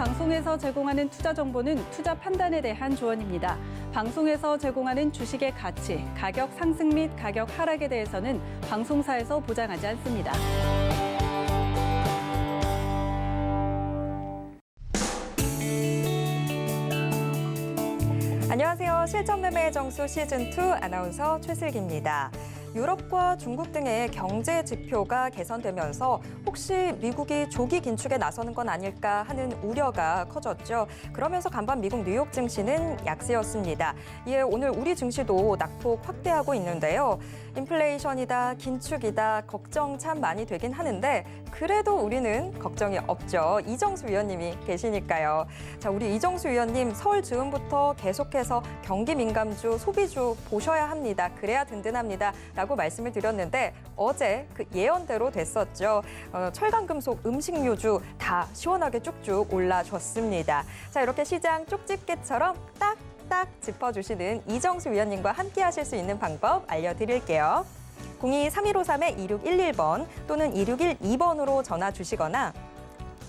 방송에서 제공하는 투자 정보는 투자 판단에 대한 조언입니다. 방송에서 제공하는 주식의 가치, 가격 상승 및 가격 하락에 대해서는 방송사에서 보장하지 않습니다. 안녕하세요. 실전매매의 정수 시즌2 아나운서 최슬기입니다. 유럽과 중국 등의 경제 지표가 개선되면서 혹시 미국이 조기 긴축에 나서는 건 아닐까 하는 우려가 커졌죠. 그러면서 간밤 미국 뉴욕 증시는 약세였습니다. 이에 오늘 우리 증시도 낙폭 확대하고 있는데요. 인플레이션이다, 긴축이다, 걱정 참 많이 되긴 하는데 그래도 우리는 걱정이 없죠. 이정수 위원님이 계시니까요. 자, 우리 이정수 위원님 설 즈음부터 계속해서 경기 민감주, 소비주 보셔야 합니다. 그래야 든든합니다. 라고 말씀을 드렸는데 어제 그 예언대로 됐었죠. 철강, 금속, 음식료주 다 시원하게 쭉쭉 올라줬습니다. 자, 이렇게 시장 쪽집게처럼 딱 짚어주시는 이정수 위원님과 함께 하실 수 있는 방법 알려드릴게요. 02-3153-2611번 또는 2612번으로 전화 주시거나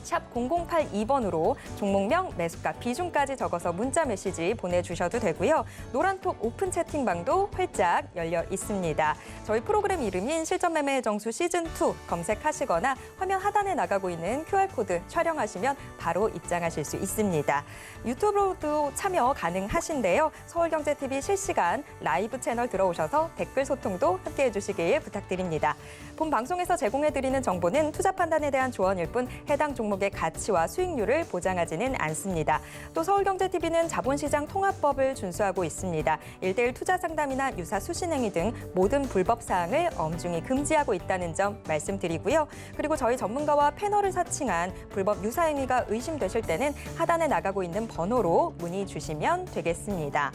샵 0082번으로 종목명, 매수가, 비중까지 적어서 문자 메시지 보내주셔도 되고요. 노란톡 오픈 채팅방도 활짝 열려 있습니다. 저희 프로그램 이름인 실전매매의 정수 시즌2 검색하시거나 화면 하단에 나가고 있는 QR코드 촬영하시면 바로 입장하실 수 있습니다. 유튜브로도 참여 가능하신데요. 서울경제TV 실시간 라이브 채널 들어오셔서 댓글 소통도 함께해 주시길 부탁드립니다. 본 방송에서 제공해드리는 정보는 투자 판단에 대한 조언일 뿐 해당 종목의 가치와 수익률을 보장하지는 않습니다. 또 서울경제TV는 자본시장 통합법을 준수하고 있습니다. 1:1 투자 상담이나 유사 수신행위 등 모든 불법 사항을 엄중히 금지하고 있다는 점 말씀드리고요. 그리고 저희 전문가와 패널을 사칭한 불법 유사 행위가 의심되실 때는 하단에 나가고 있는 번호로 문의 주시면 되겠습니다.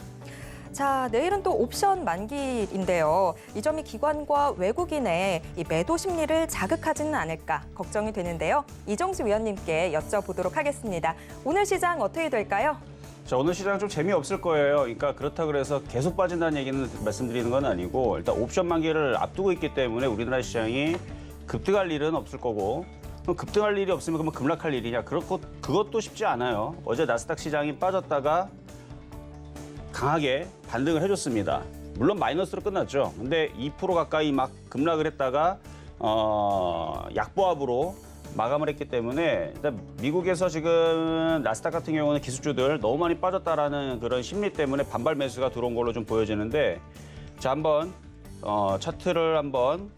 자, 내일은 또 옵션 만기인데요. 이 점이 기관과 외국인의 이 매도 심리를 자극하지는 않을까 걱정이 되는데요. 이정수 위원님께 여쭤보도록 하겠습니다. 오늘 시장 어떻게 될까요? 자, 오늘 시장 좀 재미없을 거예요. 그러니까 그렇다 그래서 계속 빠진다는 얘기는 말씀드리는 건 아니고 일단 옵션 만기를 앞두고 있기 때문에 우리나라 시장이 급등할 일은 없을 거고 그럼 급등할 일이 없으면 그러면 급락할 일이냐? 그것도 쉽지 않아요. 어제 나스닥 시장이 빠졌다가 강하게 반등을 해줬습니다. 물론 마이너스로 끝났죠. 근데 2% 가까이 막 급락을 했다가 약보합으로 마감을 했기 때문에 일단 미국에서 지금 나스닥 같은 경우는 기술주들 너무 많이 빠졌다라는 그런 심리 때문에 반발 매수가 들어온 걸로 좀 보여지는데 자, 한번 차트를 한번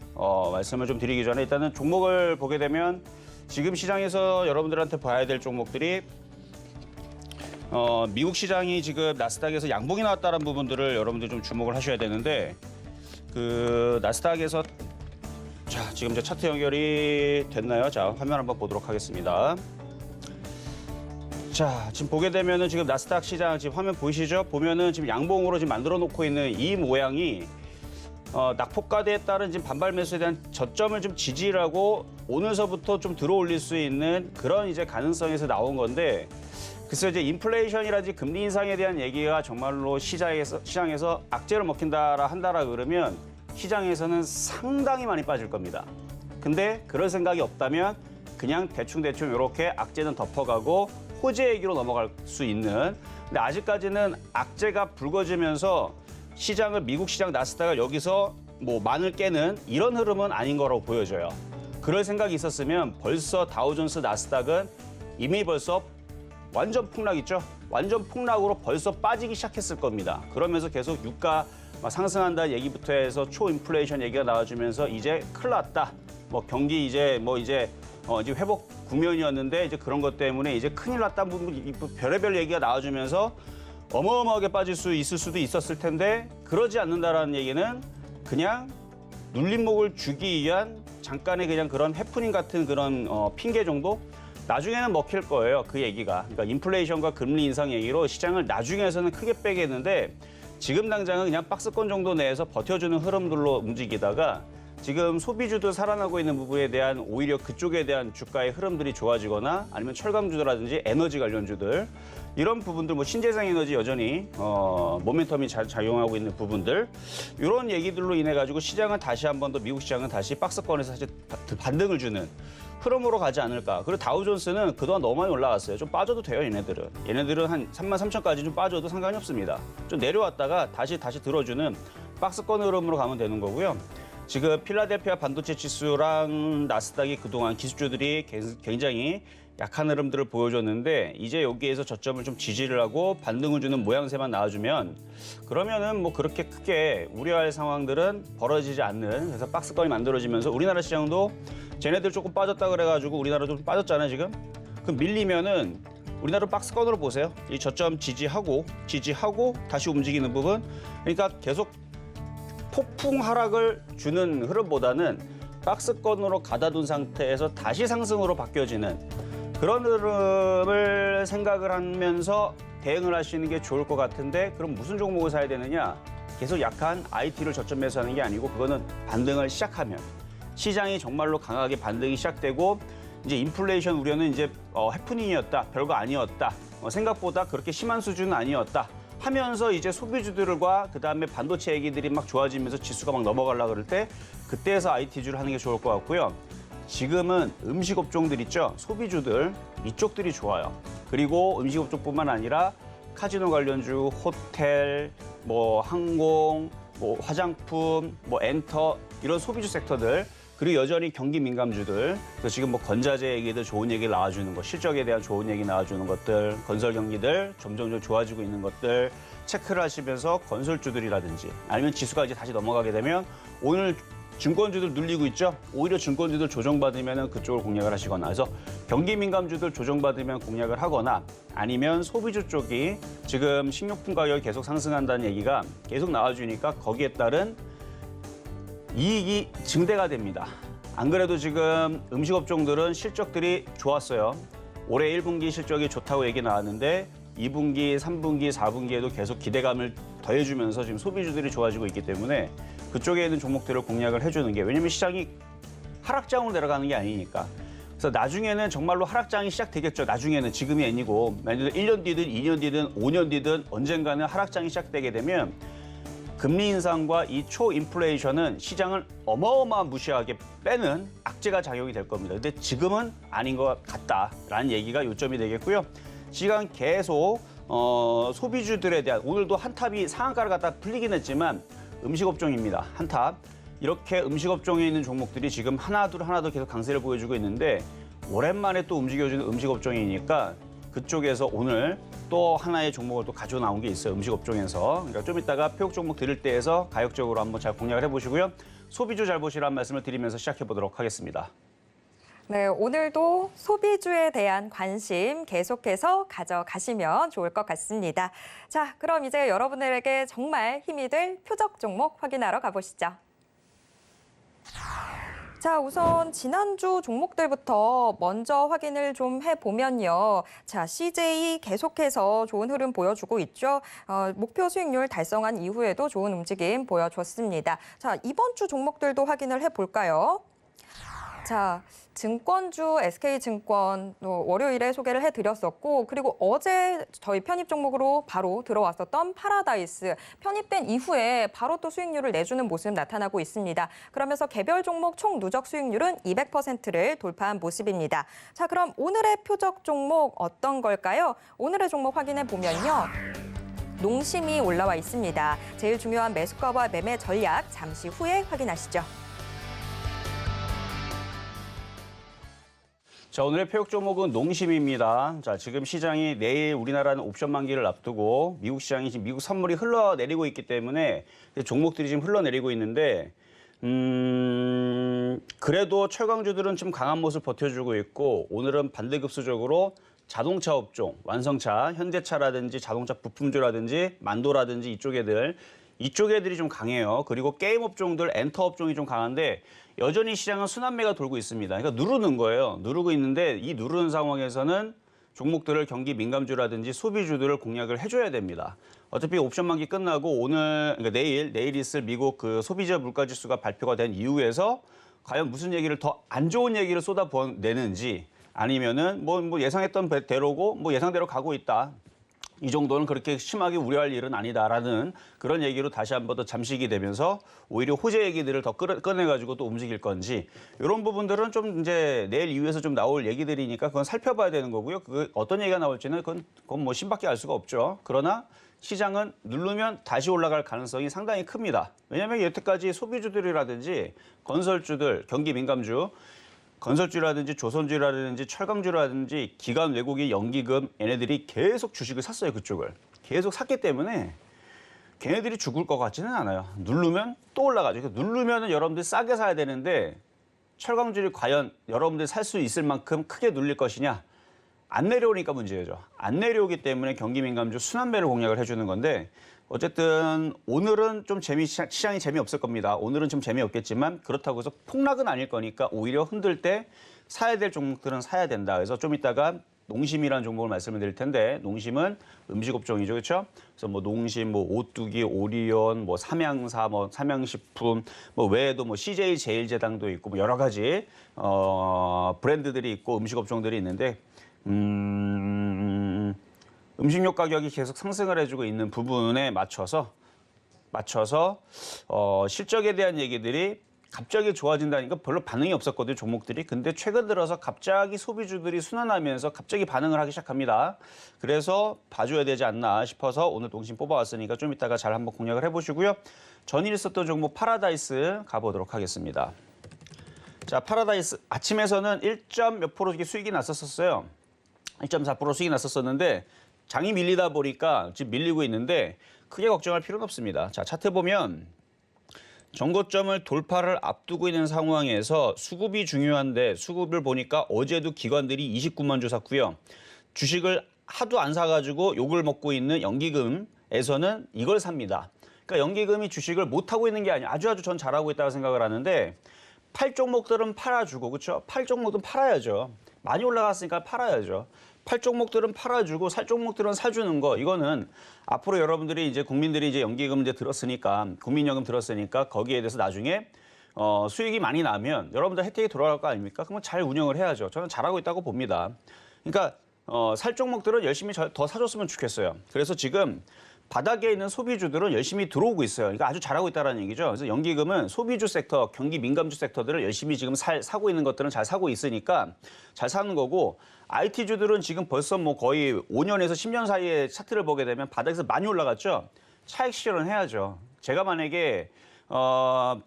말씀을 좀 드리기 전에 일단은 종목을 보게 되면 지금 시장에서 여러분들한테 봐야 될 종목들이 미국 시장이 지금 나스닥에서 양봉이 나왔다는 부분들을 여러분들 좀 주목을 하셔야 되는데 그 나스닥에서 자, 지금 이제 차트 연결이 됐나요? 자, 화면 한번 보도록 하겠습니다. 자, 지금 보게 되면은 지금 나스닥 시장 지금 화면 보이시죠? 보면은 지금 양봉으로 지금 만들어 놓고 있는 이 모양이 낙폭과대에 따른 지금 반발 매수에 대한 저점을 좀 지지하고 오늘서부터 좀 들어올릴 수 있는 그런 이제 가능성에서 나온 건데 글쎄요, 이제 인플레이션이라든지 금리 인상에 대한 얘기가 정말로 시장에서 악재를 먹힌다라 한다라 그러면 시장에서는 상당히 많이 빠질 겁니다. 근데 그럴 생각이 없다면 그냥 대충 이렇게 악재는 덮어가고 호재 얘기로 넘어갈 수 있는 근데 아직까지는 악재가 불거지면서 시장을 미국 시장 나스닥을 여기서 뭐 만을 깨는 이런 흐름은 아닌 거라고 보여져요. 그럴 생각이 있었으면 벌써 다우존스 나스닥은 이미 벌써 완전 폭락 있죠? 완전 폭락으로 벌써 빠지기 시작했을 겁니다. 그러면서 계속 유가 상승한다는 얘기부터 해서 초인플레이션 얘기가 나와주면서 이제 큰일 났다. 뭐 경기 이제 회복 국면이었는데 이제 그런 것 때문에 이제 큰일 났다. 별의별 얘기가 나와주면서 어마어마하게 빠질 수 있을 수도 있었을 텐데 그러지 않는다라는 얘기는 그냥 눌림목을 주기 위한 잠깐의 그냥 그런 해프닝 같은 그런 핑계 정도? 나중에는 먹힐 거예요, 그 얘기가. 그러니까 인플레이션과 금리 인상 얘기로 시장을 나중에서는 크게 빼겠는데 지금 당장은 그냥 박스권 정도 내에서 버텨주는 흐름들로 움직이다가 지금 소비주도 살아나고 있는 부분에 대한 오히려 그쪽에 대한 주가의 흐름들이 좋아지거나 아니면 철강주라든지 에너지 관련주들 이런 부분들 뭐 신재생 에너지 여전히 모멘텀이 잘 작용하고 있는 부분들 이런 얘기들로 인해 가지고 시장은 다시 한 번 더 미국 시장은 다시 박스권에서 사실 반등을 주는 흐름으로 가지 않을까. 그리고 다우존스는 그동안 너무 많이 올라갔어요. 좀 빠져도 돼요, 얘네들은. 얘네들은 한 33,000까지 좀 빠져도 상관이 없습니다. 좀 내려왔다가 다시 들어주는 박스권 흐름으로 가면 되는 거고요. 지금 필라델피아 반도체 지수랑 나스닥이 그동안 기술주들이 굉장히 약한 흐름들을 보여줬는데 이제 여기에서 저점을 좀 지지를 하고 반등을 주는 모양새만 나와주면 그러면은 뭐 그렇게 크게 우려할 상황들은 벌어지지 않는 그래서 박스권이 만들어지면서 우리나라 시장도 쟤네들 조금 빠졌다 그래가지고 우리나라도 좀 빠졌잖아요 지금. 그럼 밀리면은 우리나라 박스권으로 보세요. 이 저점 지지하고 다시 움직이는 부분. 그러니까 계속 폭풍 하락을 주는 흐름보다는 박스권으로 가다 둔 상태에서 다시 상승으로 바뀌어지는 그런 흐름을 생각을 하면서 대응을 하시는 게 좋을 것 같은데 그럼 무슨 종목을 사야 되느냐? 계속 약한 IT를 저점 매수하는 게 아니고 그거는 반등을 시작하면 시장이 정말로 강하게 반등이 시작되고 이제 인플레이션 우려는 이제 해프닝이었다, 별거 아니었다, 생각보다 그렇게 심한 수준은 아니었다. 하면서 이제 소비주들과 그다음에 반도체 얘기들이 막 좋아지면서 지수가 막 넘어가려고 그럴 때 그때에서 IT주를 하는 게 좋을 것 같고요. 지금은 음식 업종들 있죠. 소비주들 이쪽들이 좋아요. 그리고 음식 업종뿐만 아니라 카지노 관련주, 호텔, 뭐 항공, 뭐 화장품, 뭐 엔터 이런 소비주 섹터들 그리고 여전히 경기 민감주들 그래서 지금 뭐 건자재 얘기들 좋은 얘기 나와주는 거 실적에 대한 좋은 얘기 나와주는 것들 건설 경기들 점점 좋아지고 있는 것들 체크를 하시면서 건설주들이라든지 아니면 지수가 이제 다시 넘어가게 되면 오늘 증권주들 눌리고 있죠. 오히려 증권주들 조정받으면 그쪽을 공략을 하시거나 그래서 경기 민감주들 조정받으면 공략을 하거나 아니면 소비주 쪽이 지금 식료품 가격이 계속 상승한다는 얘기가 계속 나와주니까 거기에 따른 이익이 증대가 됩니다. 안 그래도 지금 음식 업종들은 실적들이 좋았어요. 올해 1분기 실적이 좋다고 얘기 나왔는데 2분기, 3분기, 4분기에도 계속 기대감을 더해주면서 지금 소비주들이 좋아지고 있기 때문에 그쪽에 있는 종목들을 공략을 해주는 게 왜냐면 시장이 하락장으로 내려가는 게 아니니까. 그래서 나중에는 정말로 하락장이 시작되겠죠. 나중에는 지금이 아니고 만약에 1년 뒤든 2년 뒤든 5년 뒤든 언젠가는 하락장이 시작되게 되면 금리 인상과 이 초인플레이션은 시장을 어마어마무시하게 빼는 악재가 작용이 될 겁니다. 근데 지금은 아닌 것 같다라는 얘기가 요점이 되겠고요. 시간 계속 소비주들에 대한 오늘도 한탑이 상한가를 갖다 풀리긴 했지만 음식업종입니다. 한탑. 이렇게 음식업종에 있는 종목들이 지금 하나둘 계속 강세를 보여주고 있는데 오랜만에 또 움직여주는 음식업종이니까 그쪽에서 오늘 또 하나의 종목을 또 가져 나온 게 있어요. 음식업종에서. 그러니까 좀 이따가 표적 종목 드릴 때에서 가격적으로 한번 잘 공략을 해보시고요. 소비주 잘 보시라는 말씀을 드리면서 시작해보도록 하겠습니다. 네, 오늘도 소비주에 대한 관심 계속해서 가져가시면 좋을 것 같습니다. 자, 그럼 이제 여러분들에게 정말 힘이 될 표적 종목 확인하러 가보시죠. 자, 우선 지난주 종목들부터 먼저 확인을 좀 해보면요. 자, CJ 계속해서 좋은 흐름 보여주고 있죠. 목표 수익률 달성한 이후에도 좋은 움직임 보여줬습니다. 자, 이번 주 종목들도 확인을 해볼까요? 자, 증권주 SK증권 월요일에 소개를 해드렸었고 그리고 어제 저희 편입 종목으로 바로 들어왔었던 파라다이스 편입된 이후에 바로 또 수익률을 내주는 모습 나타나고 있습니다. 그러면서 개별 종목 총 누적 수익률은 200%를 돌파한 모습입니다. 자, 그럼 오늘의 표적 종목 어떤 걸까요? 오늘의 종목 확인해 보면요. 농심이 올라와 있습니다. 제일 중요한 매수가와 매매 전략 잠시 후에 확인하시죠. 자, 오늘의 표적 종목은 농심입니다. 자, 지금 시장이 내일 우리나라는 옵션 만기를 앞두고 미국 시장이 지금 미국 선물이 흘러내리고 있기 때문에 종목들이 지금 흘러내리고 있는데 그래도 철강주들은 좀 강한 모습 버텨주고 있고 오늘은 반대급수적으로 자동차 업종, 완성차, 현대차라든지 자동차 부품주라든지 만도라든지 이쪽 애들이 좀 강해요. 그리고 게임 업종들, 엔터 업종이 좀 강한데 여전히 시장은 순환매가 돌고 있습니다. 그러니까 누르는 거예요. 누르고 있는데 이 누르는 상황에서는 종목들을 경기 민감주라든지 소비주들을 공략을 해줘야 됩니다. 어차피 옵션 만기 끝나고 오늘, 그러니까 내일 있을 미국 그 소비자 물가지수가 발표가 된 이후에서 과연 무슨 얘기를 더 안 좋은 얘기를 쏟아내는지 아니면은 뭐 예상했던 대로고 뭐 예상대로 가고 있다. 이 정도는 그렇게 심하게 우려할 일은 아니다라는 그런 얘기로 다시 한 번 더 잠식이 되면서 오히려 호재 얘기들을 더 꺼내가지고 또 움직일 건지 이런 부분들은 좀 이제 내일 이후에서 좀 나올 얘기들이니까 그건 살펴봐야 되는 거고요. 그 어떤 얘기가 나올지는 그건 뭐 신밖에 알 수가 없죠. 그러나 시장은 누르면 다시 올라갈 가능성이 상당히 큽니다. 왜냐하면 여태까지 소비주들이라든지 건설주들, 경기 민감주, 건설주라든지 조선주라든지 철강주라든지 기관 외국인 연기금 얘네들이 계속 주식을 샀어요. 그쪽을. 계속 샀기 때문에 걔네들이 죽을 것 같지는 않아요. 누르면 또 올라가죠. 그러니까 누르면 여러분들이 싸게 사야 되는데 철강주를 과연 여러분들이 살 수 있을 만큼 크게 눌릴 것이냐. 안 내려오니까 문제죠. 안 내려오기 때문에 경기 민감주 순환매를 공략을 해주는 건데 어쨌든 오늘은 좀 시장이 재미없을 겁니다. 오늘은 좀 재미없겠지만 그렇다고 해서 폭락은 아닐 거니까 오히려 흔들 때 사야 될 종목들은 사야 된다. 그래서 좀 이따가 농심이라는 종목을 말씀을 드릴 텐데 농심은 음식업종이죠. 그렇죠? 그래서 뭐 농심, 뭐 오뚜기, 오리온, 뭐 삼양사, 뭐 삼양식품, 뭐 외에도 뭐 CJ 제일제당도 있고 뭐 여러 가지 브랜드들이 있고 음식업종들이 있는데 음식료 가격이 계속 상승을 해주고 있는 부분에 맞춰서 실적에 대한 얘기들이 갑자기 좋아진다니까 별로 반응이 없었거든요, 종목들이. 근데 최근 들어서 갑자기 소비주들이 순환하면서 갑자기 반응을 하기 시작합니다. 그래서 봐줘야 되지 않나 싶어서 오늘 농심 뽑아왔으니까 좀 이따가 잘 한번 공략을 해보시고요. 전일 있었던 종목 파라다이스 가보도록 하겠습니다. 자, 파라다이스 아침에서는 1점 몇 프로 수익이 났었어요. 1.4% 수익이 났었었는데 장이 밀리다 보니까 지금 밀리고 있는데 크게 걱정할 필요는 없습니다. 자, 차트 보면 전고점을 돌파를 앞두고 있는 상황에서 수급이 중요한데 수급을 보니까 어제도 기관들이 29만 주 샀고요. 주식을 하도 안 사가지고 욕을 먹고 있는 연기금에서는 이걸 삽니다. 그러니까 연기금이 주식을 못하고 있는 게 아니라 아주 전 잘하고 있다고 생각을 하는데 팔 종목들은 팔아주고 그렇죠? 팔 종목들은 팔아야죠. 많이 올라갔으니까 팔아야죠. 팔 종목들은 팔아주고 살 종목들은 사주는 거 이거는 앞으로 여러분들이 이제 국민들이 이제 연기금 이제 들었으니까 국민연금 들었으니까 거기에 대해서 나중에 수익이 많이 나면 여러분들 혜택이 돌아갈 거 아닙니까? 그러면 잘 운영을 해야죠. 저는 잘하고 있다고 봅니다. 그러니까 살 종목들은 열심히 더 사줬으면 좋겠어요. 그래서 지금 바닥에 있는 소비주들은 열심히 들어오고 있어요. 그러니까 아주 잘하고 있다는 얘기죠. 그래서 연기금은 소비주 섹터, 경기 민감주 섹터들을 열심히 지금 사고 있는 것들은 잘 사고 있으니까 잘 사는 거고 IT주들은 지금 벌써 뭐 거의 5년에서 10년 사이에 차트를 보게 되면 바닥에서 많이 올라갔죠. 차익 실현을 해야죠. 제가 만약에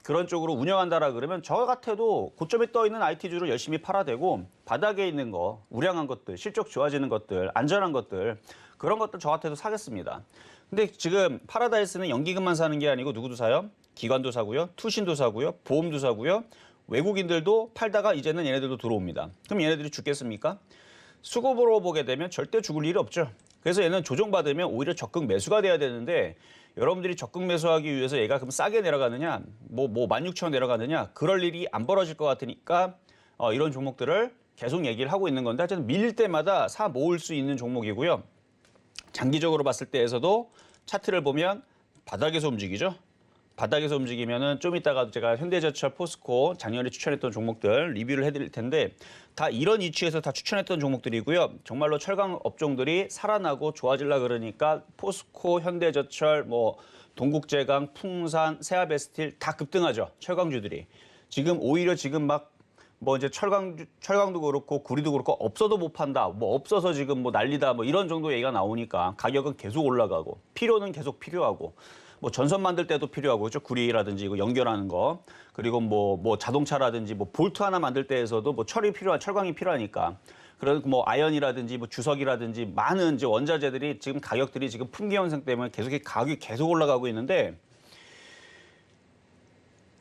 그런 쪽으로 운영한다라 그러면 저 같아도 고점에 떠 있는 IT주를 열심히 팔아대고 바닥에 있는 거, 우량한 것들, 실적 좋아지는 것들, 안전한 것들 그런 것들 저 같아도 사겠습니다. 근데 지금 파라다이스는 연기금만 사는 게 아니고 누구도 사요? 기관도 사고요, 투신도 사고요, 보험도 사고요. 외국인들도 팔다가 이제는 얘네들도 들어옵니다. 그럼 얘네들이 죽겠습니까? 수급으로 보게 되면 절대 죽을 일이 없죠. 그래서 얘는 조정받으면 오히려 적극 매수가 돼야 되는데 여러분들이 적극 매수하기 위해서 얘가 그럼 싸게 내려가느냐, 뭐 16,000원 내려가느냐 그럴 일이 안 벌어질 것 같으니까 이런 종목들을 계속 얘기를 하고 있는 건데 하여튼 밀릴 때마다 사 모을 수 있는 종목이고요. 장기적으로 봤을 때에서도 차트를 보면 바닥에서 움직이죠. 바닥에서 움직이면은 좀 이따가 제가 현대제철, 포스코 작년에 추천했던 종목들 리뷰를 해드릴 텐데 다 이런 위치에서 다 추천했던 종목들이고요. 정말로 철강 업종들이 살아나고 좋아지려 그러니까 포스코, 현대제철, 뭐 동국제강, 풍산, 세아베스틸 다 급등하죠. 철강주들이 지금 오히려 지금 막 뭐 이제 철강도 그렇고 구리도 그렇고 없어도 못 판다. 뭐 없어서 지금 뭐 난리다. 뭐 이런 정도 얘기가 나오니까 가격은 계속 올라가고 필요는 계속 필요하고 뭐 전선 만들 때도 필요하고 그렇죠. 구리라든지 이거 연결하는 거 그리고 뭐 자동차라든지 뭐 볼트 하나 만들 때에서도 뭐 철강이 필요하니까 그리고 뭐 아연이라든지 뭐 주석이라든지 많은 이제 원자재들이 지금 가격들이 지금 품귀 현상 때문에 가격이 계속 올라가고 있는데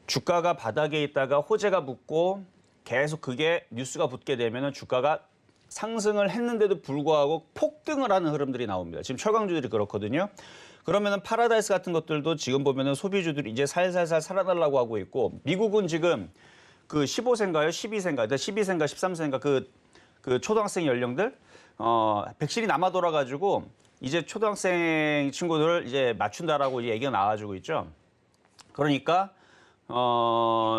주가가 바닥에 있다가 호재가 붙고 계속 그게 뉴스가 붙게 되면은 주가가 상승을 했는데도 불구하고 폭등을 하는 흐름들이 나옵니다. 지금 철강주들이 그렇거든요. 그러면은 파라다이스 같은 것들도 지금 보면은 소비주들이 이제 살살살 살아나려고 하고 있고 미국은 지금 그 15세인가요? 12세인가? 12세인가 13세인가 그 초등학생 연령들 백신이 남아 돌아가지고 이제 초등학생 친구들을 이제 맞춘다라고 이제 얘기가 나와주고 있죠. 그러니까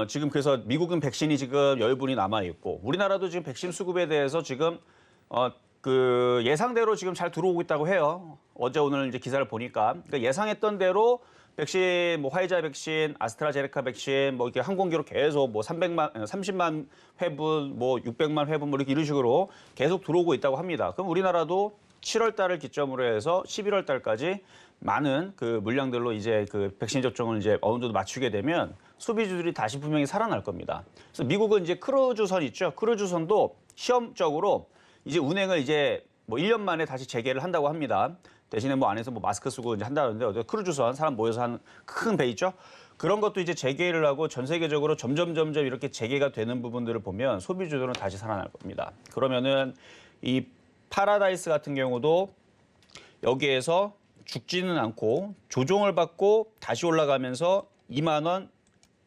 지금 그래서 미국은 백신이 지금 열분이 남아 있고 우리나라도 지금 백신 수급에 대해서 지금 그 예상대로 지금 잘 들어오고 있다고 해요. 어제 오늘 이제 기사를 보니까 그러니까 예상했던 대로 백신, 뭐 화이자 백신, 아스트라제네카 백신, 뭐 이렇게 항공기로 계속 뭐 30만 회분, 뭐 600만 회분, 뭐 이렇게 이런 식으로 계속 들어오고 있다고 합니다. 그럼 우리나라도 7월 달을 기점으로 해서 11월 달까지 많은 그 물량들로 이제 그 백신 접종을 이제 어느 정도 맞추게 되면 소비주들이 다시 분명히 살아날 겁니다. 그래서 미국은 이제 크루즈선 있죠. 크루즈선도 시험적으로 이제 운행을 이제 뭐 1년 만에 다시 재개를 한다고 합니다. 대신에 뭐 안에서 뭐 마스크 쓰고 이제 한다는데 크루즈선 사람 모여서 한 큰 배 있죠. 그런 것도 이제 재개를 하고 전 세계적으로 점점 이렇게 재개가 되는 부분들을 보면 소비주들은 다시 살아날 겁니다. 그러면은 이 파라다이스 같은 경우도 여기에서 죽지는 않고 조종을 받고 다시 올라가면서 2만 원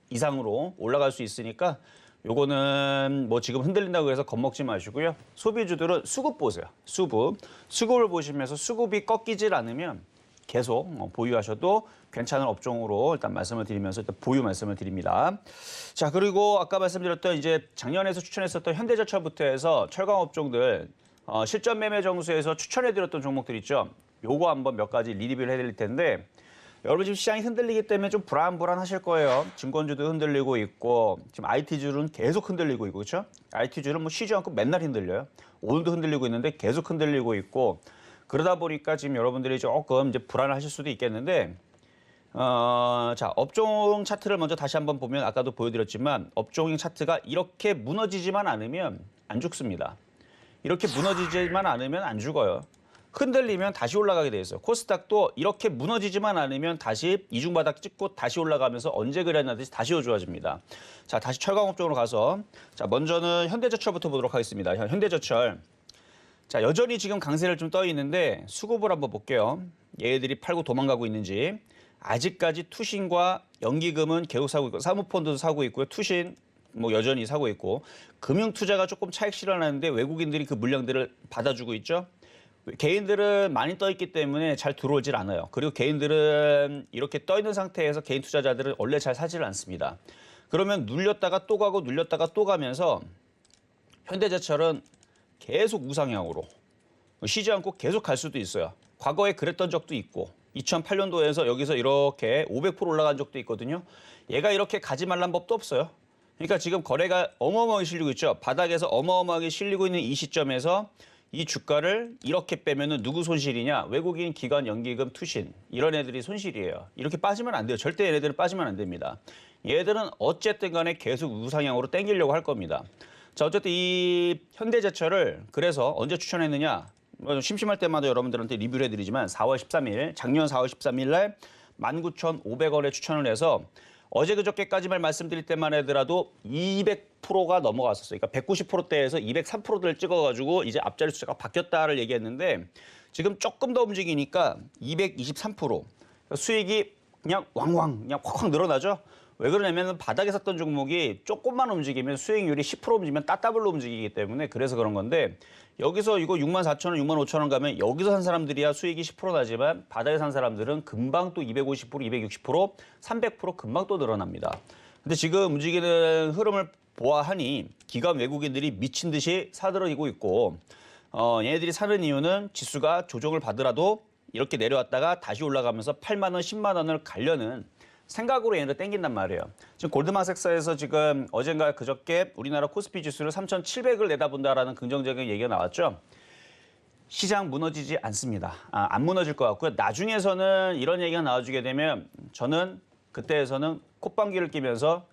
이상으로 올라갈 수 있으니까 요거는 뭐 지금 흔들린다고 해서 겁먹지 마시고요. 소비주들은 수급 보세요. 수급을 보시면서 수급이 꺾이질 않으면 계속 보유하셔도 괜찮은 업종으로 일단 말씀을 드리면서 일단 보유 말씀을 드립니다. 자, 그리고 아까 말씀드렸던 이제 작년에서 추천했었던 현대제철부터 해서 철강 업종들 실전 매매 정수에서 추천해드렸던 종목들 있죠. 요거 한번 몇 가지 리뷰를 해드릴 텐데 여러분 지금 시장이 흔들리기 때문에 좀 불안하실 거예요. 증권주도 흔들리고 있고 지금 IT주는 계속 흔들리고 있고 그렇죠? IT주는 뭐 쉬지 않고 맨날 흔들려요. 오늘도 흔들리고 있는데 계속 흔들리고 있고 그러다 보니까 지금 여러분들이 조금 이제 불안하실 수도 있겠는데 자, 업종 차트를 먼저 다시 한번 보면 아까도 보여드렸지만 업종 차트가 이렇게 무너지지만 않으면 안 죽습니다. 이렇게 무너지지만 않으면 안 죽어요. 흔들리면 다시 올라가게 돼 있어요. 코스닥도 이렇게 무너지지만 않으면 다시 이중바닥 찍고 다시 올라가면서 언제 그랬나듯이 다시 좋아집니다. 자, 다시 철강업종으로 가서 자, 먼저는 현대제철부터 보도록 하겠습니다. 현대제철. 자, 여전히 지금 강세를 좀 떠 있는데 수급을 한번 볼게요. 얘들이 팔고 도망가고 있는지. 아직까지 투신과 연기금은 계속 사고 있고 사모펀드도 사고 있고요. 투신 뭐 여전히 사고 있고 금융투자가 조금 차익 실현하는데 외국인들이 그 물량들을 받아주고 있죠. 개인들은 많이 떠 있기 때문에 잘 들어오질 않아요. 그리고 개인들은 이렇게 떠 있는 상태에서 개인 투자자들은 원래 잘 사지를 않습니다. 그러면 눌렸다가 또 가고 눌렸다가 또 가면서 현대제철은 계속 우상향으로 쉬지 않고 계속 갈 수도 있어요. 과거에 그랬던 적도 있고 2008년도에서 여기서 이렇게 500% 올라간 적도 있거든요. 얘가 이렇게 가지 말란 법도 없어요. 그러니까 지금 거래가 어마어마하게 실리고 있죠. 바닥에서 어마어마하게 실리고 있는 이 시점에서 이 주가를 이렇게 빼면은 누구 손실이냐? 외국인, 기관, 연기금, 투신 이런 애들이 손실이에요. 이렇게 빠지면 안 돼요. 절대 얘네들은 빠지면 안 됩니다. 얘들은 어쨌든 간에 계속 우상향으로 땡기려고 할 겁니다. 자, 어쨌든 이 현대제철을 그래서 언제 추천했느냐? 심심할 때마다 여러분들한테 리뷰를 해드리지만 4월 13일, 작년 4월 13일 날 19,500원에 추천을 해서 어제 그저께까지만 말씀드릴 때만 하더라도 200%가 넘어갔었어요. 그러니까 190%대에서 203%를 찍어가지고 이제 앞자리 숫자가 바뀌었다를 얘기했는데 지금 조금 더 움직이니까 223%. 수익이 그냥 왕왕 그냥 확확 늘어나죠. 왜 그러냐면 바닥에 섰던 종목이 조금만 움직이면 수익률이 10% 움직이면 따따블로 움직이기 때문에 그래서 그런 건데 여기서 이거 64,000원, 65,000원 가면 여기서 산 사람들이야 수익이 10% 나지만 바닥에 산 사람들은 금방 또 250%, 260%, 300% 금방 또 늘어납니다. 근데 지금 움직이는 흐름을 보아하니 기관 외국인들이 미친 듯이 사들어지고 있고 얘네들이 사는 이유는 지수가 조정을 받으라도 이렇게 내려왔다가 다시 올라가면서 8만 원, 10만 원을 가려는 생각으로 얘네들 땡긴단 말이에요. 지금 골드만삭스에서 지금 어젠가 그저께 우리나라 코스피 지수를 3,700을 내다본다라는 긍정적인 얘기가 나왔죠. 시장 무너지지 않습니다. 안 무너질 것 같고요. 나중에서는 이런 얘기가 나와주게 되면 저는 그때에서는 콧방귀를 끼면서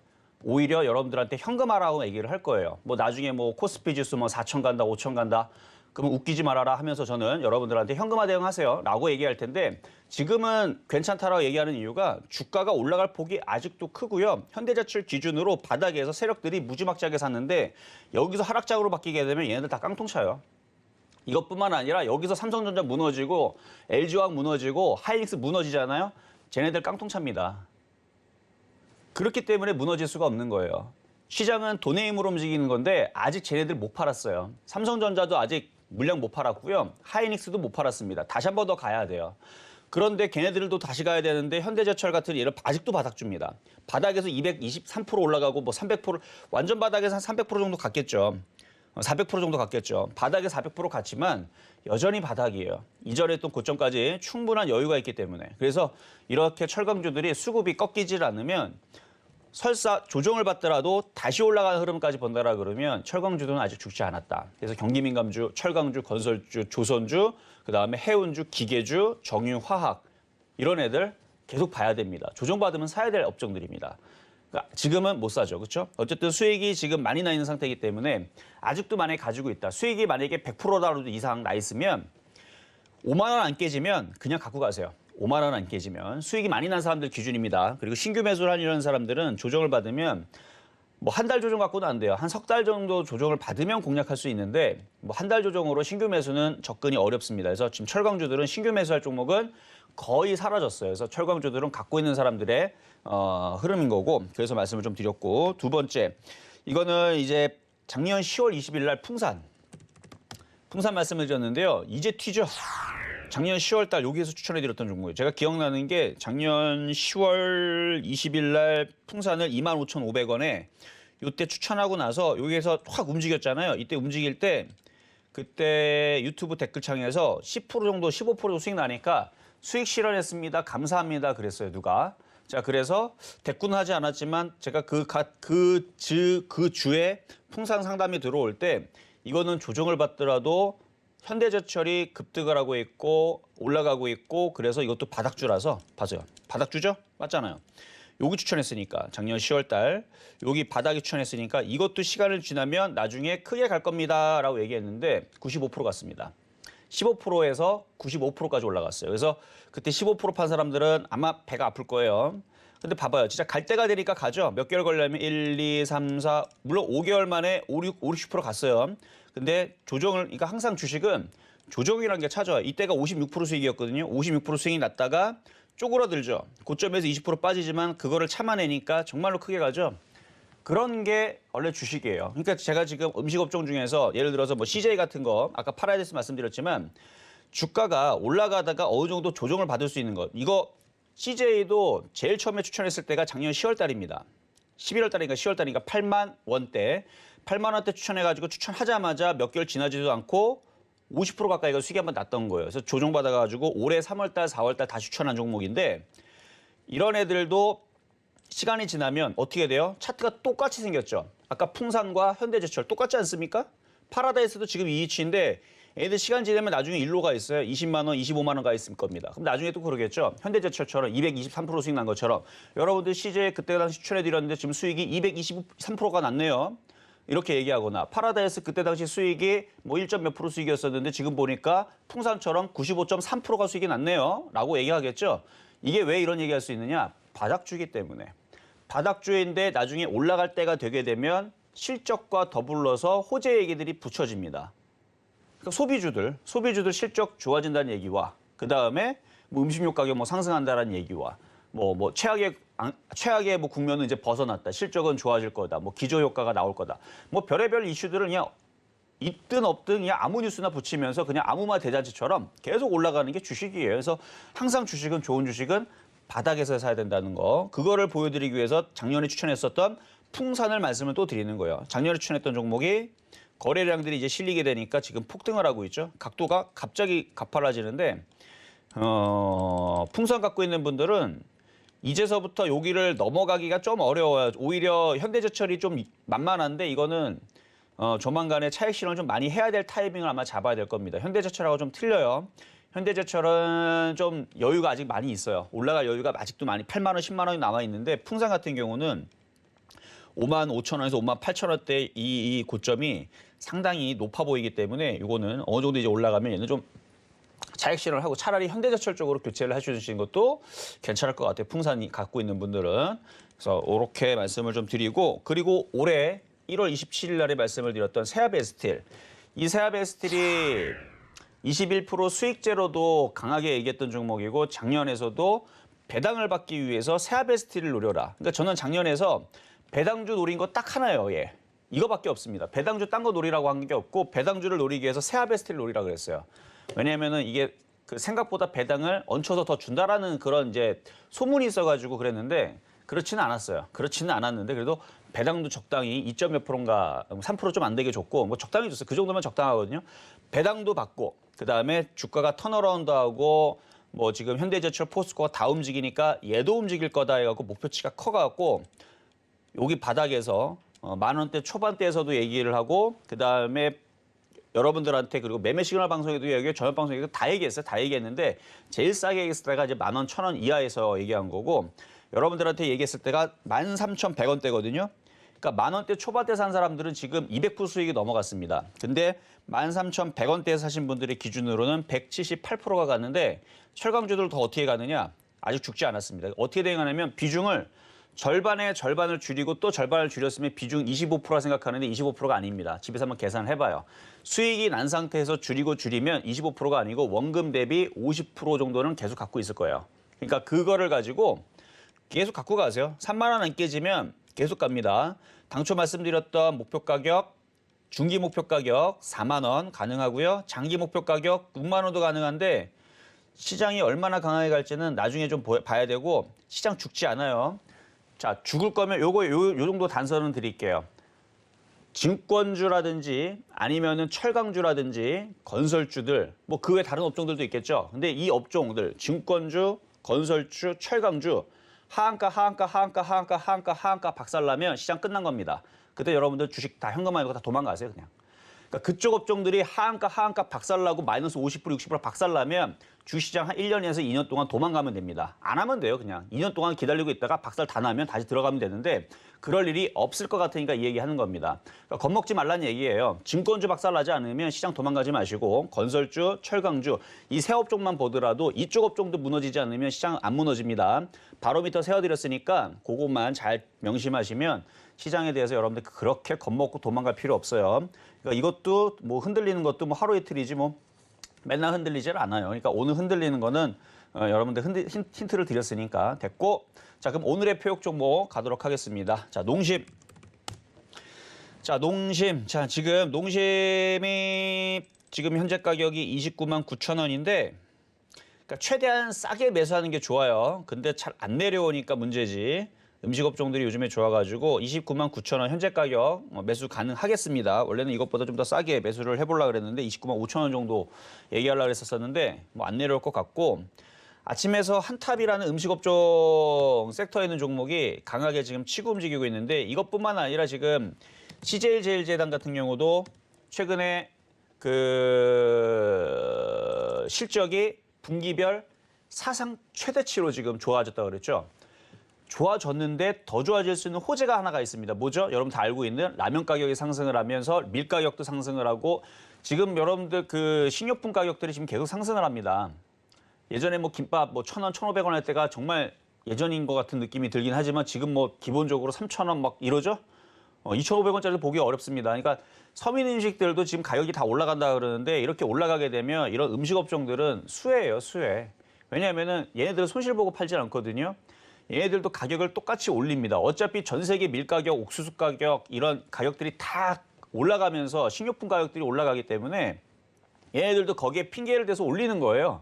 오히려 여러분들한테 현금하라고 얘기를 할 거예요. 뭐 나중에 뭐 코스피 지수 뭐 4천 간다, 5천 간다. 그러면 웃기지 말아라 하면서 저는 여러분들한테 현금화 대응하세요 라고 얘기할 텐데 지금은 괜찮다라고 얘기하는 이유가 주가가 올라갈 폭이 아직도 크고요. 현대제철 기준으로 바닥에서 세력들이 무지막지하게 샀는데 여기서 하락장으로 바뀌게 되면 얘네들 다 깡통차요. 이것뿐만 아니라 여기서 삼성전자 무너지고 LG화학 무너지고 하이닉스 무너지잖아요. 쟤네들 깡통차입니다. 그렇기 때문에 무너질 수가 없는 거예요. 시장은 돈의 힘으로 움직이는 건데 아직 쟤네들 못 팔았어요. 삼성전자도 아직 물량 못 팔았고요. 하이닉스도 못 팔았습니다. 다시 한 번 더 가야 돼요. 그런데 걔네들도 다시 가야 되는데 현대제철 같은 얘를 아직도 바닥 줍니다. 바닥에서 223% 올라가고 뭐 300% 완전 바닥에서 한 300% 정도 갔겠죠. 400% 정도 갔겠죠. 바닥에 400% 갔지만 여전히 바닥이에요. 이전에 했던 고점까지 충분한 여유가 있기 때문에. 그래서 이렇게 철강주들이 수급이 꺾이질 않으면 설사 조정을 받더라도 다시 올라가는 흐름까지 본다라 그러면 철강주들은 아직 죽지 않았다. 그래서 경기민감주, 철강주, 건설주, 조선주, 그다음에 해운주, 기계주, 정유, 화학 이런 애들 계속 봐야 됩니다. 조정받으면 사야 될 업종들입니다. 그러니까 지금은 못 사죠. 그렇죠? 어쨌든 수익이 지금 많이 나 있는 상태이기 때문에 아직도 만약에 가지고 있다. 수익이 만약에 100%라도 이상 나 있으면 5만 원 안 깨지면 그냥 갖고 가세요. 5만 원 안 깨지면 수익이 많이 난 사람들 기준입니다. 그리고 신규 매수를 하려는 사람들은 조정을 받으면 뭐 한 달 조정 갖고는 안 돼요. 한 석 달 정도 조정을 받으면 공략할 수 있는데 뭐 한 달 조정으로 신규 매수는 접근이 어렵습니다. 그래서 지금 철강주들은 신규 매수할 종목은 거의 사라졌어요. 그래서 철강주들은 갖고 있는 사람들의 흐름인 거고 그래서 말씀을 좀 드렸고 두 번째 이거는 이제 작년 10월 20일 날 풍산 말씀을 드렸는데요. 이제 튀죠. 작년 10월 달 여기에서 추천해드렸던 종목이에요. 제가 기억나는 게 작년 10월 20일 날 풍산을 25,500원에 이때 추천하고 나서 여기에서 확 움직였잖아요. 이때 움직일 때 그때 유튜브 댓글창에서 10% 정도 15% 정도 수익 나니까 수익 실현했습니다. 감사합니다. 그랬어요. 누가. 자, 그래서 대꾸는 하지 않았지만 제가 그 주에 풍산 상담이 들어올 때 이거는 조정을 받더라도 현대제철이 급등을 하고 있고 올라가고 있고 그래서 이것도 바닥주라서 봐세요. 바닥주죠? 맞잖아요. 여기 추천했으니까 작년 10월 달 여기 바닥에 추천했으니까 이것도 시간을 지나면 나중에 크게 갈 겁니다 라고 얘기했는데 95% 갔습니다. 15%에서 95%까지 올라갔어요. 그래서 그때 15% 판 사람들은 아마 배가 아플 거예요. 근데 봐봐요. 진짜 갈 때가 되니까 가죠. 몇 개월 걸려면 1, 2, 3, 4 물론 5개월 만에 5, 60% 갔어요. 근데 조정을 그러니까 항상 주식은 조정이라는 게 찾아와요. 이때가 56% 수익이었거든요. 56% 수익이 났다가 쪼그라들죠. 고점에서 20% 빠지지만 그거를 참아내니까 정말로 크게 가죠. 그런 게 원래 주식이에요. 그러니까 제가 지금 음식업종 중에서 예를 들어서 뭐 CJ 같은 거 아까 파라다이스 말씀드렸지만 주가가 올라가다가 어느 정도 조정을 받을 수 있는 것. 이거 CJ도 제일 처음에 추천했을 때가 작년 10월 달입니다. 11월 달인가 10월 달인가 8만 원대. 8만 원대 추천해가지고 추천하자마자 몇 개월 지나지도 않고 50% 가까이가 수익이 한번 났던 거예요. 그래서 조정받아가지고 올해 3월 달, 4월 달 다시 추천한 종목인데 이런 애들도 시간이 지나면 어떻게 돼요? 차트가 똑같이 생겼죠. 아까 풍산과 현대제철 똑같지 않습니까? 파라다이스도 지금 이 위치인데 애들 시간 지나면 나중에 일로 가 있어요. 20만 원, 25만 원 가 있을 겁니다. 그럼 나중에 또 그러겠죠. 현대제철처럼 223% 수익 난 것처럼 여러분들 CJ 그때 당시 추천해드렸는데 지금 수익이 223%가 났네요. 이렇게 얘기하거나 파라다이스 그때 당시 수익이 뭐 1점 몇 프로 수익이었었는데 지금 보니까 풍산처럼 95.3%가 수익이 났네요. 라고 얘기하겠죠. 이게 왜 이런 얘기할 수 있느냐. 바닥주기 때문에. 바닥주인데 나중에 올라갈 때가 되게 되면 실적과 더불어서 호재 얘기들이 붙여집니다. 그러니까 소비주들 실적 좋아진다는 얘기와 그다음에 뭐 음식료 가격 뭐 상승한다라는 얘기와 뭐 최악의 뭐 국면은 이제 벗어났다. 실적은 좋아질 거다. 뭐 기저 효과가 나올 거다. 뭐 별의별 이슈들을 그냥 있든 없든 그냥 아무 뉴스나 붙이면서 그냥 아무 말 대잔치처럼 계속 올라가는 게 주식이에요. 그래서 항상 주식은 좋은 주식은 바닥에서 사야 된다는 거. 그거를 보여드리기 위해서 작년에 추천했었던 풍산을 말씀을 또 드리는 거예요. 작년에 추천했던 종목이 거래량들이 이제 실리게 되니까 지금 폭등을 하고 있죠. 각도가 갑자기 가팔라지는데 풍산 갖고 있는 분들은 이제서부터 여기를 넘어가기가 좀 어려워요. 오히려 현대제철이 좀 만만한데 이거는 조만간에 차익 실현을 좀 많이 해야 될 타이밍을 아마 잡아야 될 겁니다. 현대제철하고 좀 틀려요. 현대제철은 좀 여유가 아직 많이 있어요. 올라갈 여유가 아직도 많이 8만 원, 10만 원이 남아 있는데 풍산 같은 경우는 5만 5천 원에서 5만 8천 원대 이 고점이 상당히 높아 보이기 때문에 이거는 어느 정도 이제 올라가면 얘는 좀 차익 실현을 하고 차라리 현대제철 쪽으로 교체를 해주시는 것도 괜찮을 것 같아요. 풍산이 갖고 있는 분들은. 그래서 이렇게 말씀을 좀 드리고 그리고 올해 1월 27일 날에 말씀을 드렸던 세아베스틸. 이 세아베스틸이 21% 수익제로도 강하게 얘기했던 종목이고 작년에서도 배당을 받기 위해서 세아베스틸을 노려라. 그러니까 저는 작년에서 배당주 노린 거 딱 하나예요. 예. 이거밖에 없습니다. 배당주 딴 거 노리라고 한 게 없고 배당주를 노리기 위해서 세아베스틸을 노리라 그랬어요. 왜냐하면은 이게 그 생각보다 배당을 얹혀서 더 준다라는 그런 이제 소문이 있어가지고 그랬는데 그렇지는 않았어요. 그렇지는 않았는데 그래도 배당도 적당히 2점 몇 프로인가 3% 좀 안 되게 줬고 뭐 적당히 줬어요. 그 정도면 적당하거든요. 배당도 받고 그다음에 주가가 턴어라운드하고 뭐 지금 현대제철 포스코가 다 움직이니까 얘도 움직일 거다 해갖고 목표치가 커갖고 여기 바닥에서 10,000원대 초반대에서도 얘기를 하고 그다음에 여러분들한테 그리고 매매 시그널 방송에도 얘기하고 저녁 방송에도 다 얘기했어요. 다 얘기했는데 제일 싸게 얘기했을 때가 이제 10,000원, 1,000원 이하에서 얘기한 거고 여러분들한테 얘기했을 때가 13,100원대거든요. 그러니까 10,000원대 초반대 산 사람들은 지금 200% 수익이 넘어갔습니다. 근데 13,100원대에 사신 분들의 기준으로는 178%가 갔는데 철강주들 더 어떻게 가느냐? 아직 죽지 않았습니다. 어떻게 되냐면 비중을 절반의 절반을 줄이고 또 절반을 줄였으면 비중 25%라 생각하는데 25%가 아닙니다. 집에서 한번 계산을 해봐요. 수익이 난 상태에서 줄이면 25%가 아니고 원금 대비 50% 정도는 계속 갖고 있을 거예요. 그러니까 그거를 가지고 계속 갖고 가세요. 3만 원 안 깨지면 계속 갑니다. 당초 말씀드렸던 목표 가격, 중기 목표 가격 4만 원 가능하고요. 장기 목표 가격 6만 원도 가능한데 시장이 얼마나 강하게 갈지는 나중에 좀 봐야 되고 시장 죽지 않아요. 자, 죽을 거면 요 정도 단서는 드릴게요. 증권주라든지 아니면은 철강주라든지 건설주들 뭐 그 외 다른 업종들도 있겠죠. 근데 이 업종들 증권주, 건설주, 철강주 하한가 박살나면 시장 끝난 겁니다. 그때 여러분들 주식 다 현금만 이고 다 도망가세요 그냥. 그러니까 그쪽 업종들이 하한가 박살나고 마이너스 50%, 60% 박살나면 주시장 한 1년에서 2년 동안 도망가면 됩니다. 안 하면 돼요 그냥. 2년 동안 기다리고 있다가 박살 다 나면 다시 들어가면 되는데 그럴 일이 없을 것 같으니까 이 얘기하는 겁니다. 그러니까 겁먹지 말라는 얘기예요. 증권주 박살나지 않으면 시장 도망가지 마시고 건설주, 철강주 이 세 업종만 보더라도 이쪽 업종도 무너지지 않으면 시장 안 무너집니다. 바로미터 세워드렸으니까 그것만 잘 명심하시면 시장에 대해서 여러분들 그렇게 겁먹고 도망갈 필요 없어요. 그러니까 이것도 뭐 흔들리는 것도 뭐 하루 이틀이지 뭐 맨날 흔들리질 않아요. 그러니까 오늘 흔들리는 거는 여러분들 힌트를 드렸으니까 됐고 자 그럼 오늘의 표역 종목 가도록 하겠습니다. 자 농심. 자 농심. 자 지금 농심이 지금 현재 가격이 29만 9천 원인데 그러니까 최대한 싸게 매수하는 게 좋아요. 근데 잘 안 내려오니까 문제지. 음식 업종들이 요즘에 좋아가지고 29만 9천 원 현재 가격 매수 가능하겠습니다. 원래는 이것보다 좀 더 싸게 매수를 해보려고 그랬는데 29만 5천 원 정도 얘기하려고 했었는데 뭐 안 내려올 것 같고 아침에서 한탑이라는 음식 업종 섹터에 있는 종목이 강하게 지금 치고 움직이고 있는데 이것뿐만 아니라 지금 CJ제일제당 같은 경우도 최근에 그 실적이 분기별 사상 최대치로 지금 좋아졌다고 그랬죠. 좋아졌는데 더 좋아질 수 있는 호재가 하나가 있습니다. 뭐죠? 여러분 다 알고 있는 라면 가격이 상승을 하면서 밀 가격도 상승을 하고 지금 여러분들 그 식료품 가격들이 지금 계속 상승을 합니다. 예전에 뭐 김밥 뭐 1,000원, 1,500원 할 때가 정말 예전인 것 같은 느낌이 들긴 하지만 지금 뭐 기본적으로 3,000원 막 이러죠? 2,500원짜리도 보기 어렵습니다. 그러니까 서민 음식들도 지금 가격이 다 올라간다 그러는데 이렇게 올라가게 되면 이런 음식 업종들은 수혜예요, 수혜. 왜냐하면은 얘네들은 손실 보고 팔지 않거든요. 얘네들도 가격을 똑같이 올립니다. 어차피 전 세계 밀 가격, 옥수수 가격 이런 가격들이 다 올라가면서 식료품 가격들이 올라가기 때문에 얘네들도 거기에 핑계를 대서 올리는 거예요.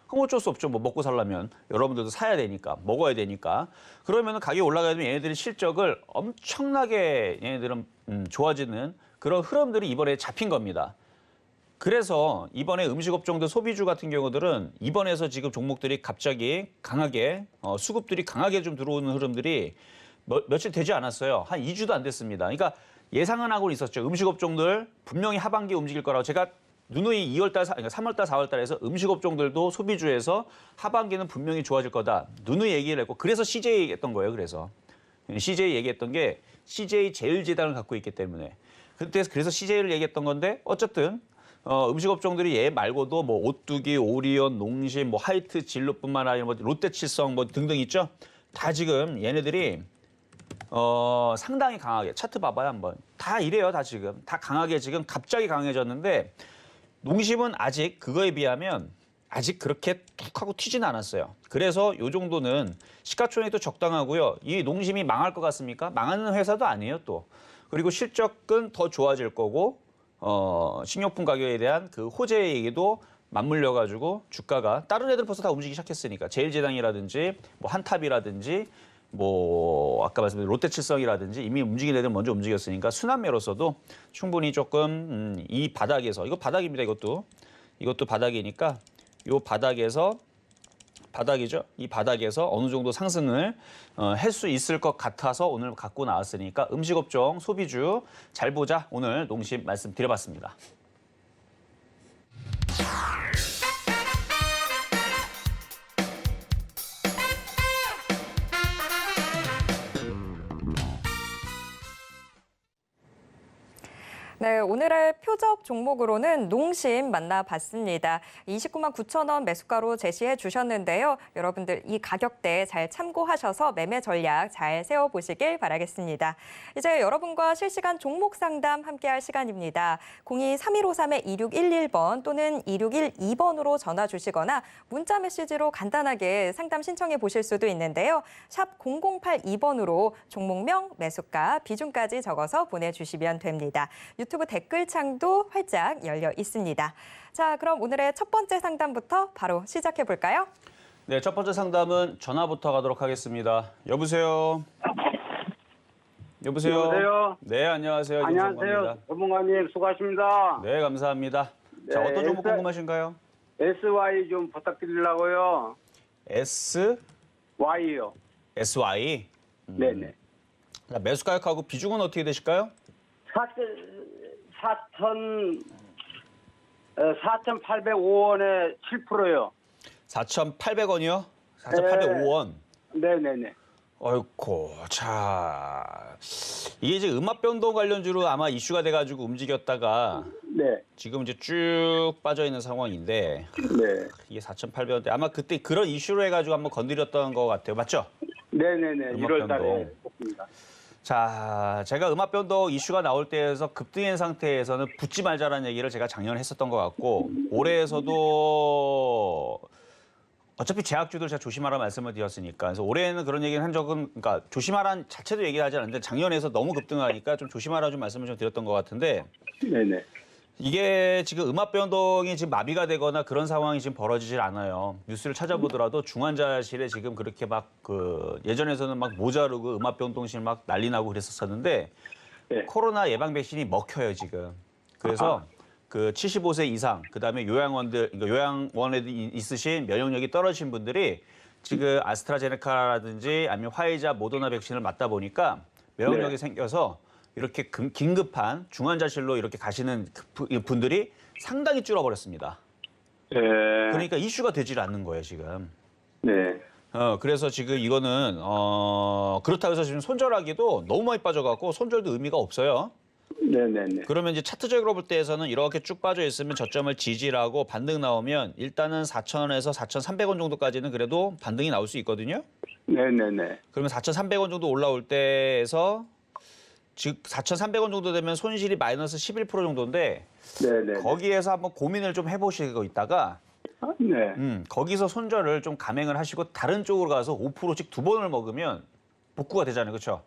그럼 어쩔 수 없죠. 뭐 먹고 살려면 여러분들도 사야 되니까 먹어야 되니까. 그러면 가격이 올라가면 얘네들이 실적을 엄청나게 얘네들은 좋아지는 그런 흐름들이 이번에 잡힌 겁니다. 그래서 이번에 음식업종들 소비주 같은 경우들은 이번에서 지금 종목들이 갑자기 강하게 수급들이 강하게 좀 들어오는 흐름들이 며칠 되지 않았어요. 한 2주도 안 됐습니다. 그러니까 예상은 하고 있었죠. 음식업종들 분명히 하반기에 움직일 거라고 제가 누누이 2월달, 그러니까 3월달, 4월달에서 음식업종들도 소비주에서 하반기는 분명히 좋아질 거다. 누누이 얘기를 했고 그래서 CJ 얘기했던 거예요. 그래서 CJ 얘기했던 게 CJ 제일제당을 갖고 있기 때문에 그래서 CJ를 얘기했던 건데 어쨌든 음식업종들이 얘 말고도 뭐 오뚜기, 오리온, 농심, 뭐 하이트, 진로뿐만 아니라 뭐 롯데칠성 뭐 등등 있죠. 다 지금 얘네들이 상당히 강하게 차트 봐봐요 한번. 다 이래요 다 지금. 다 강하게 지금 갑자기 강해졌는데 농심은 아직 그거에 비하면 아직 그렇게 툭 하고 튀지는 않았어요. 그래서 요 정도는 시가총액도 적당하고요. 이 농심이 망할 것 같습니까? 망하는 회사도 아니에요 또. 그리고 실적은 더 좋아질 거고 식료품 가격에 대한 그 호재 얘기도 맞물려가지고 주가가 다른 애들 벌써 다 움직이기 시작했으니까 제일제당이라든지 뭐 한탑이라든지 뭐 아까 말씀드린 롯데칠성이라든지 이미 움직인 애들 먼저 움직였으니까 순환매로서도 충분히 조금 이 바닥에서 이거 바닥입니다. 이것도 바닥이니까 이 바닥이죠. 이 바닥에서 어느 정도 상승을 할 수 있을 것 같아서 오늘 갖고 나왔으니까 음식업종 소비주 잘 보자 오늘 농심 말씀드려봤습니다. 네, 오늘의 표적 종목으로는 농심 만나봤습니다. 29만 9천 원 매수가로 제시해 주셨는데요. 여러분들 이 가격대 잘 참고하셔서 매매 전략 잘 세워보시길 바라겠습니다. 이제 여러분과 실시간 종목 상담 함께할 시간입니다. 02-3153-2611번 또는 2612번으로 전화 주시거나 문자 메시지로 간단하게 상담 신청해 보실 수도 있는데요. 샵 0082번으로 종목명, 매수가, 비중까지 적어서 보내주시면 됩니다. 유튜브 댓글창도 활짝 열려 있습니다. 자, 그럼 오늘의 첫 번째 상담부터 바로 시작해 볼까요? 네, 첫 번째 상담은 전화부터 가도록 하겠습니다. 여보세요. 여보세요. 네, 안녕하세요. 안녕하세요. 전문가님 수고하십니다. 네, 감사합니다. 자, 네, 어떤 종목 궁금하신가요? SY 좀 부탁드리려고요. Y요. SY. 네네. 자, 매수 가격하고 비중은 어떻게 되실까요? 4,805원에 7%요. 4,800원이요? 4,805원. 네네네. 어이쿠, 자. 이게 이제 음압 변동 관련주로 아마 이슈가 돼가지고 움직였다가 네. 지금 이제 쭉 빠져 있는 상황인데 네. 이게 4,800원대. 아마 그때 그런 이슈로 해가지고 한번 건드렸던 것 같아요. 맞죠? 네네네. 음압 1월 달에 변동. 했습니다. 자, 제가 음압 변동 이슈가 나올 때에서 급등한 상태에서는 붙지 말자라는 얘기를 제가 작년에 했었던 것 같고 올해에서도 어차피 제약주들 제가 조심하라 말씀을 드렸으니까 그래서 올해는 그런 얘기는 한 적은 그러니까 조심하라는 자체도 얘기하지 않았는데 작년에서 너무 급등하니까 좀 조심하라 좀 말씀을 좀 드렸던 것 같은데 네네. 이게 지금 음압 변동이 지금 마비가 되거나 그런 상황이 지금 벌어지질 않아요. 뉴스를 찾아보더라도 중환자실에 지금 그렇게 막 예전에서는 막 모자르고 음압 변동실 막 난리 나고 그랬었었는데 네. 코로나 예방 백신이 먹혀요 지금. 그래서 그 75세 이상 그다음에 그러니까 요양원에 있으신 면역력이 떨어진 분들이 지금 아스트라제네카라든지 아니면 화이자, 모더나 백신을 맞다 보니까 면역력이 네. 생겨서 이렇게 긴급한 중환자실로 이렇게 가시는 분들이 상당히 줄어버렸습니다. 네. 그러니까 이슈가 되질 않는 거예요, 지금. 네. 그래서 지금 이거는 그렇다고 해서 지금 손절하기도 너무 많이 빠져갖고 손절도 의미가 없어요. 네네네. 그러면 이제 차트적으로 볼 때에서는 이렇게 쭉 빠져 있으면 저점을 지지하고 반등 나오면 일단은 4,000원에서 4,300원 정도까지는 그래도 반등이 나올 수 있거든요. 네네네. 그러면 4,300원 정도 올라올 때에서 즉 4,300원 정도 되면 손실이 마이너스 11% 정도인데 네네. 거기에서 한번 고민을 좀 해보시고 있다가 네. 거기서 손절을 좀 감행을 하시고 다른 쪽으로 가서 5%씩 두 번을 먹으면 복구가 되잖아요. 그렇죠?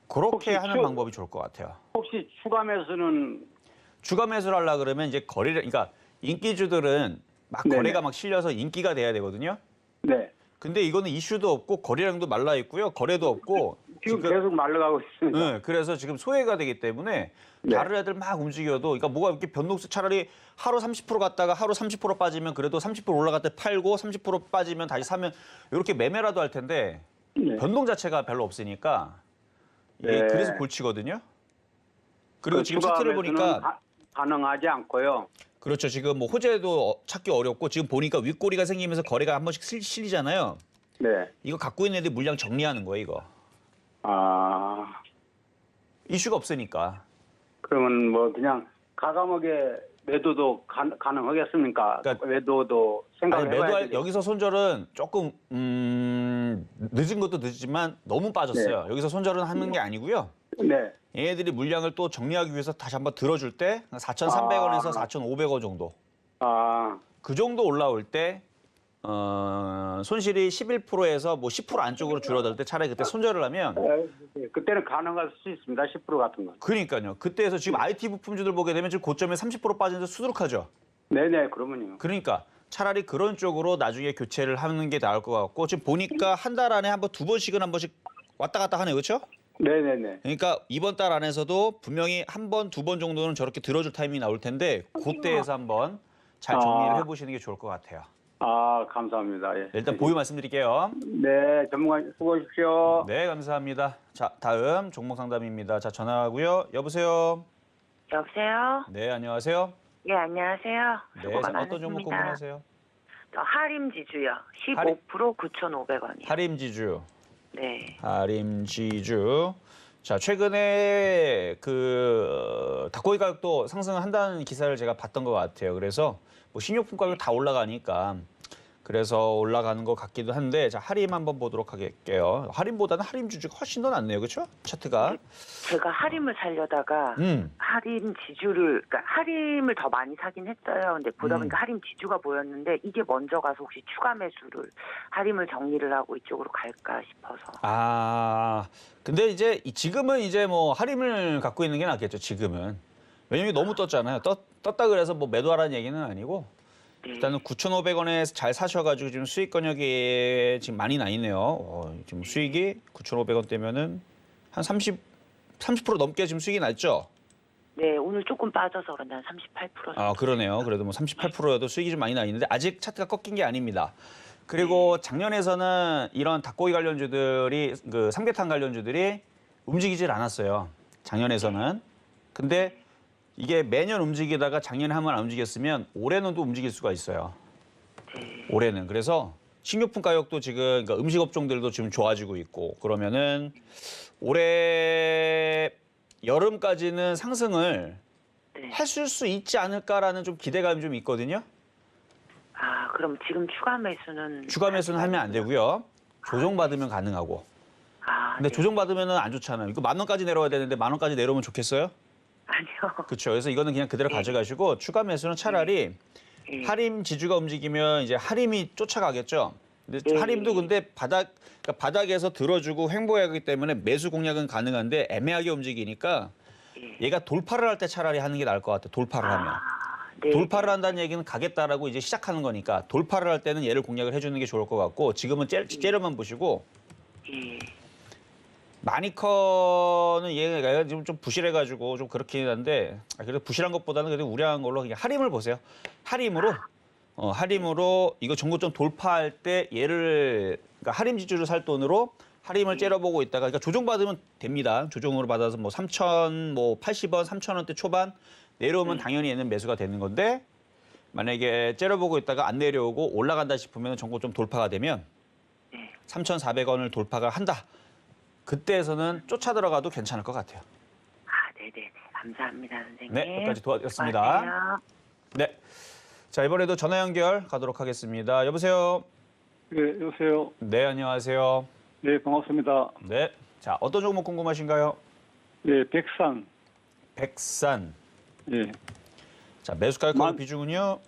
그렇게 혹시 하는 방법이 좋을 것 같아요. 혹시 추가 매수는 추가 매수를 하려고 그러면 이제 그러니까 인기주들은 막 네네. 거래가 막 실려서 인기가 돼야 되거든요. 네. 근데 이거는 이슈도 없고 거래량도 말라 있고요. 거래도 없고 지금 계속 말라가고 있습니다. 네, 그래서 지금 소외가 되기 때문에 네. 다른 애들 막 움직여도 그러니까 뭐가 이렇게 변동수 차라리 하루 30% 갔다가 하루 30% 빠지면 그래도 30% 올라갈 때 팔고 30% 빠지면 다시 사면 이렇게 매매라도 할 텐데 네. 변동 자체가 별로 없으니까 이게 네. 그래서 골치거든요. 그리고 지금 추가 차트를 매수는 보니까 가능하지 않고요. 그렇죠. 지금 뭐 호재도 찾기 어렵고 지금 보니까 윗꼬리가 생기면서 거래가 한 번씩 실리잖아요. 네. 이거 갖고 있는 애들 물량 정리하는 거예요, 이거. 아, 이슈가 없으니까. 그러면 뭐 그냥 가감하게 매도도 가능하겠습니까? 그러니까 매도도 아니, 생각을 해봐야 매도할 되겠죠. 여기서 손절은 조금 늦은 것도 늦지만 너무 빠졌어요. 여기서 손절은 하는 게 아니고요. 네. 얘네들이 물량을 또 정리하기 위해서 다시 한번 들어줄 때 4,300원에서 4,500원 정도. 아, 그 정도 올라올 때 손실이 11%에서 뭐 10% 안쪽으로 줄어들 때 차라리 그때 손절을 하면 그때는 가능할 수 있습니다. 10% 같은 건. 그러니까요. 그때에서 지금 IT 부품주들 보게 되면 지금 고점에 30% 빠지면서 수두룩하죠. 네네, 그러면요. 그러니까 차라리 그런 쪽으로 나중에 교체를 하는 게 나을 것 같고 지금 보니까 한 달 안에 두 번씩 왔다 갔다 하네요. 그렇죠? 네네네. 그러니까 이번 달 안에서도 분명히 한 번, 두 번 정도는 저렇게 들어줄 타이밍이 나올 텐데 그때에서 한번 잘 정리를 해보시는 게 좋을 것 같아요. 아, 감사합니다. 예. 일단 보유 말씀드릴게요. 네, 전문가 수고하십시오. 네, 감사합니다. 자, 다음 종목 상담입니다. 자, 전화하고요. 여보세요. 여보세요? 네, 안녕하세요. 예, 안녕하세요. 네, 수고가 자, 어떤 종목 많으십니다. 궁금하세요? 저 하림지주요. 15% 9,500원이요. 하림지주. 네. 하림지주. 자, 최근에 닭고기 가격도 상승한다는 기사를 제가 봤던 것 같아요. 그래서 뭐 식료품 가격 다 올라가니까 그래서 올라가는 것 같기도 한데 자, 하림 한번 보도록 할게요. 하림보다는 하림지주가 훨씬 더 낫네요. 그렇죠? 차트가. 제가 하림을 살려다가 하림지주를, 그러니까 하림을 더 많이 사긴 했어요. 근데 보다 보니까 하림지주가 보였는데 이게 먼저 가서 혹시 추가 매수를 하림을 정리를 하고 이쪽으로 갈까 싶어서. 아, 근데 이제 지금은 이제 뭐 하림을 갖고 있는 게 낫겠죠. 지금은. 왜냐면 너무 떴잖아요. 떴다 그래서 뭐 매도하라는 얘기는 아니고 네. 일단은 9,500원에 잘 사셔가지고 지금 수익 권역이 지금 많이 나 있네요. 지금 수익이 9,500원대면은 한 30% 넘게 지금 수익이 났죠? 네, 오늘 조금 빠져서 그런데 한 38%. 아, 그러네요. 그래도 뭐 38%여도 수익이 좀 많이 나 있는데 아직 차트가 꺾인 게 아닙니다. 그리고 작년에서는 이런 닭고기 관련주들이 삼계탕 관련주들이 움직이질 않았어요. 작년에서는. 근데 이게 매년 움직이다가 작년에 한 번 안 움직였으면 올해는 또 움직일 수가 있어요. 올해는. 그래서 식료품 가격도 지금 그러니까 음식 업종들도 지금 좋아지고 있고 그러면은 올해 여름까지는 상승을 네. 했을 수 있지 않을까라는 좀 기대감이 좀 있거든요. 아, 그럼 지금 추가 매수는? 추가 매수는 하면 안 되고요. 조정받으면 가능하고. 아, 근데 네. 조정받으면은 안 좋잖아요. 이거 10,000원까지 내려와야 되는데 10,000원까지 내려오면 좋겠어요? 아니요. 그렇죠. 그래서 이거는 그냥 그대로 가져가시고 추가 매수는 차라리 네. 하림 지주가 움직이면 이제 하림이 쫓아가겠죠. 근데 네. 하림도 근데 그러니까 바닥에서 들어주고 횡보하기 때문에 매수 공략은 가능한데 애매하게 움직이니까 얘가 돌파를 할 때 차라리 하는 게 나을 것 같아요. 돌파를 하면. 네. 돌파를 한다는 얘기는 가겠다라고 이제 시작하는 거니까 돌파를 할 때는 얘를 공략을 해주는 게 좋을 것 같고 지금은 째려만 보시고 예. 마니커는 얘가 지금 좀 부실해가지고 좀 그렇긴 한데 그래도 부실한 것보다는 그래도 우량한 걸로 그냥 하림을 보세요. 하림으로 이거 정고점 돌파할 때 얘를 그러니까 하림 지주를 살 돈으로 하림을 째려보고 있다가 그러니까 조정받으면 됩니다. 조정으로 받아서 뭐 3,080원, 3,000원대 초반 내려오면 당연히 얘는 매수가 되는 건데 만약에 째려보고 있다가 안 내려오고 올라간다 싶으면 정고점 돌파가 되면 3,400원을 돌파가 한다. 그때에서는 쫓아 들어가도 괜찮을 것 같아요. 아, 네네네. 감사합니다, 선생님. 네, 여기까지 도와드렸습니다. 수고하세요. 네. 자, 이번에도 전화 연결 가도록 하겠습니다. 여보세요? 네, 여보세요. 네, 안녕하세요. 네, 반갑습니다. 네. 자, 어떤 종목 궁금하신가요? 네, 백산. 백산. 네, 자, 매수가격 비중은요?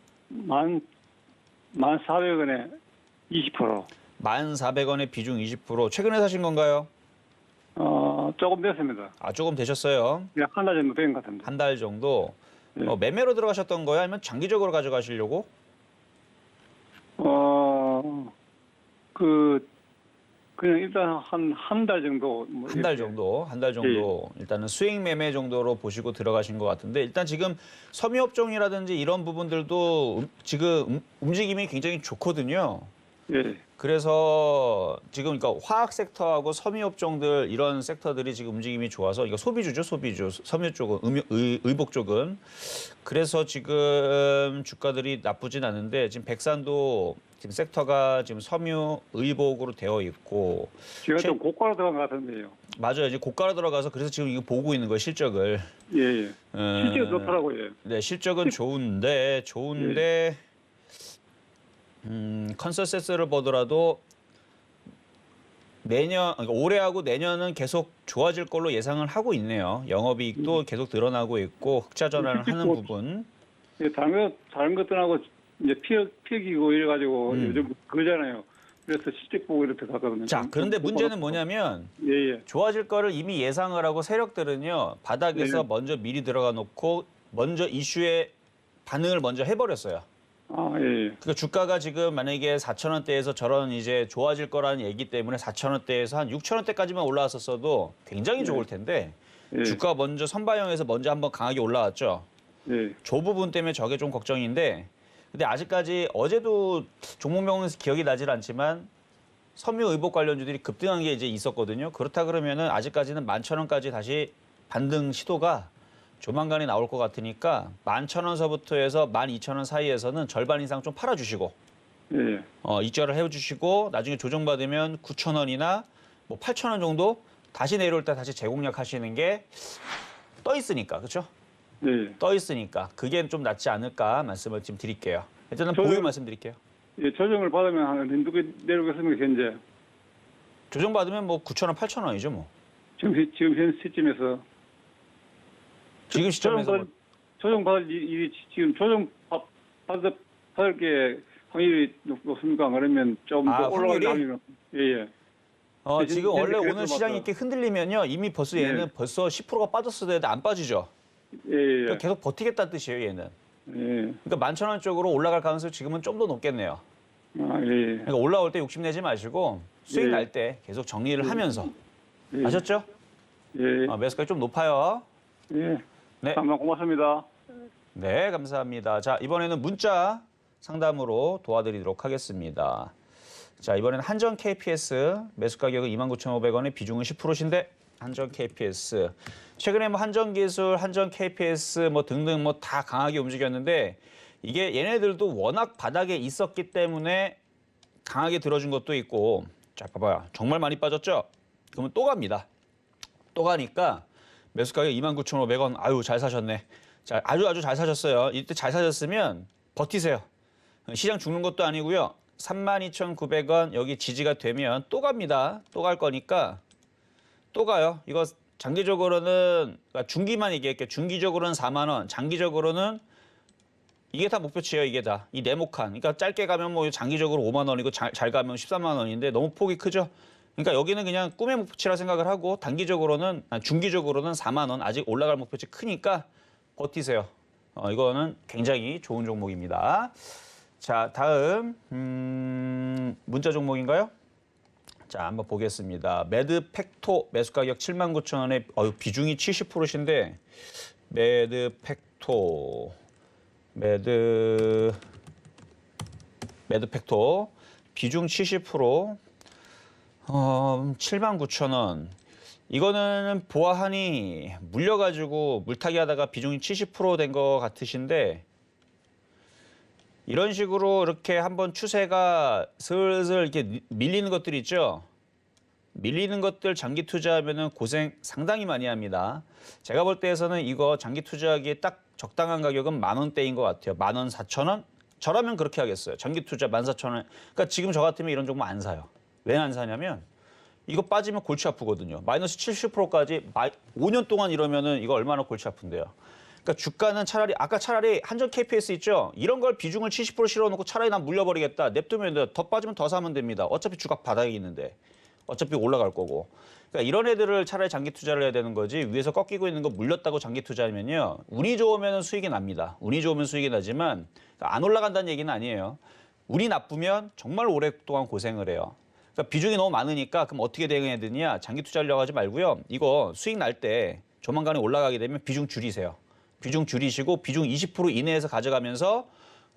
1,400원에 20%. 1,400원의 비중 20%. 최근에 사신 건가요? 조금 됐습니다. 아, 조금 되셨어요. 그냥 한 달 정도 된 것 같은데. 한 달 정도. 네. 매매로 들어가셨던 거예요? 아니면 장기적으로 가져가시려고? 그냥 일단 한 달 정도. 뭐 한 달 이렇게. 정도, 한 달 정도 일단은 수익 매매 정도로 보시고 들어가신 것 같은데 일단 지금 섬유업종이라든지 이런 부분들도 지금 움직임이 굉장히 좋거든요. 예. 그래서 지금 그러니까 화학 섹터하고 섬유업종들 이런 섹터들이 지금 움직임이 좋아서 이거 소비주죠, 소비주. 섬유 쪽은 의복 쪽은 그래서 지금 주가들이 나쁘진 않은데 지금 백산도 지금 섹터가 지금 섬유 의복으로 되어 있고 제가 좀 고가로 들어간 것 같은데요. 맞아요. 이제 고가로 들어가서 그래서 지금 이거 보고 있는 거예요, 실적을. 예, 예. 실제 좋더라고요. 네, 실적은 좋은데 컨센서스를 보더라도 그러니까 올해하고 내년은 계속 좋아질 걸로 예상을 하고 있네요. 영업이익도 계속 늘어나고 있고 흑자 전환을 하는 부분. 예, 다른 것들하고 이제 피기고 이래가지고 요즘 그러잖아요. 그래서 실적 보고 이렇게 갔거든요. 자, 그런데 문제는 뭐냐면 예, 예. 좋아질 거를 이미 예상을 하고 세력들은요. 바닥에서 네. 먼저 미리 들어가 놓고 먼저 이슈에 반응을 먼저 해버렸어요. 아, 예. 그러니까 주가가 지금 만약에 4,000원대에서 저런 이제 좋아질 거라는 얘기 때문에 4,000원대에서 한 6,000원대까지만 올라왔었어도 굉장히 좋을 텐데 예. 주가 먼저 선반영해서 먼저 한번 강하게 올라왔죠. 예. 저 부분 때문에 저게 좀 걱정인데 근데 아직까지 어제도 종목명은 기억이 나질 않지만 섬유의복 관련주들이 급등한 게 이제 있었거든요. 그렇다 그러면은 아직까지는 11,000원까지 다시 반등 시도가 조만간에 나올 것 같으니까 11,000원서부터 해서 12,000원 사이에서는 절반 이상 좀 팔아주시고 예. 입절을 해주시고 나중에 조정받으면 9,000원이나 뭐 8,000원 정도 다시 내려올 때 다시 재공략 하시는 게 떠 있으니까 그렇죠? 예. 떠 있으니까 그게 좀 낫지 않을까 말씀을 지금 드릴게요. 일단은 저는- 보유 말씀드릴게요. 예, 조정을 받으면 한 어떻게 내려오겠습니까, 현재? 조정받으면 뭐 9,000원, 8,000원이죠 뭐. 지금 현 시점에서. 지금 시점에서 뭐, 조정 받을 일이 지금 받을 게 확률이 높습니까? 그러면 좀 더 확률이? 올라가면 예. 지금 원래 그래서 오늘 시장이 봤어요. 이렇게 흔들리면요 이미 벌써 얘는 네. 벌써 10%가 빠졌어야 되는데 안 빠지죠. 예. 그러니까 계속 버티겠다는 뜻이에요 얘는. 예. 그러니까 11,000원 쪽으로 올라갈 가능성이 지금은 좀 더 높겠네요. 아, 예. 그러니까 올라올 때 욕심내지 마시고 수익 예. 날 때 계속 정리를 하면서 예. 아셨죠? 예. 매수가가 좀 높아요. 예. 네. 감사합니다. 고맙습니다. 네, 감사합니다. 자, 이번에는 문자 상담으로 도와드리도록 하겠습니다. 자, 이번에는 한전 KPS 매수 가격은 29,500원에 비중은 10%신데 한전 KPS 최근에 뭐 한전기술, 한전 KPS 뭐 등등 뭐 다 강하게 움직였는데 이게 얘네들도 워낙 바닥에 있었기 때문에 강하게 들어준 것도 있고 자, 봐봐요. 정말 많이 빠졌죠? 그러면 또 갑니다. 또 가니까 매수 가격 29,500원. 아유, 잘 사셨네. 자, 아주 잘 사셨어요. 이때 잘 사셨으면 버티세요. 시장 죽는 것도 아니고요. 32,900원 여기 지지가 되면 또 갑니다. 또 갈 거니까 또 가요. 이거 장기적으로는 그러니까 중기만 얘기할게요. 중기적으로는 4만 원, 장기적으로는 이게 다 목표치예요. 이게 다. 이 네모칸. 그러니까 짧게 가면 뭐 장기적으로 5만 원이고 잘 가면 13만 원인데 너무 폭이 크죠. 그러니까 여기는 그냥 꿈의 목표치라 생각을 하고 단기적으로는 중기적으로는 4만 원 아직 올라갈 목표치 크니까 버티세요. 이거는 굉장히 좋은 종목입니다. 자, 다음 문자 종목인가요? 자, 한번 보겠습니다. 매드팩토 매수 가격 79,000원에 비중이 70%신데 매드팩토 매드팩토 비중 70% 79,000원. 이거는 보아하니 물려가지고 물타기 하다가 비중이 70% 된 것 같으신데 이런 식으로 이렇게 한번 추세가 슬슬 이렇게 밀리는 것들이 있죠. 밀리는 것들 장기 투자하면은 고생 상당히 많이 합니다. 제가 볼 때에서는 이거 장기 투자하기에 딱 적당한 가격은 10,000원대인 것 같아요. 14,000원? 저라면 그렇게 하겠어요. 장기 투자 14,000원. 그러니까 지금 저 같으면 이런 종목 안 사요. 왜 안 사냐면 이거 빠지면 골치 아프거든요. 마이너스 70%까지 5년 동안 이러면은 이거 얼마나 골치 아픈데요. 그러니까 주가는 차라리 한전 KPS 있죠. 이런 걸 비중을 70% 실어놓고 차라리 난 물려버리겠다. 냅두면 더 빠지면 더 사면 됩니다. 어차피 주가 바닥에 있는데. 어차피 올라갈 거고. 그러니까 이런 애들을 차라리 장기 투자를 해야 되는 거지 위에서 꺾이고 있는 거 물렸다고 장기 투자하면요. 운이 좋으면 수익이 납니다. 운이 좋으면 수익이 나지만 안 올라간다는 얘기는 아니에요. 운이 나쁘면 정말 오랫동안 고생을 해요. 그러니까 비중이 너무 많으니까 그럼 어떻게 대응해야 되느냐. 장기 투자하려고 하지 말고요. 이거 수익 날 때 조만간에 올라가게 되면 비중 줄이세요. 비중 줄이시고 비중 20% 이내에서 가져가면서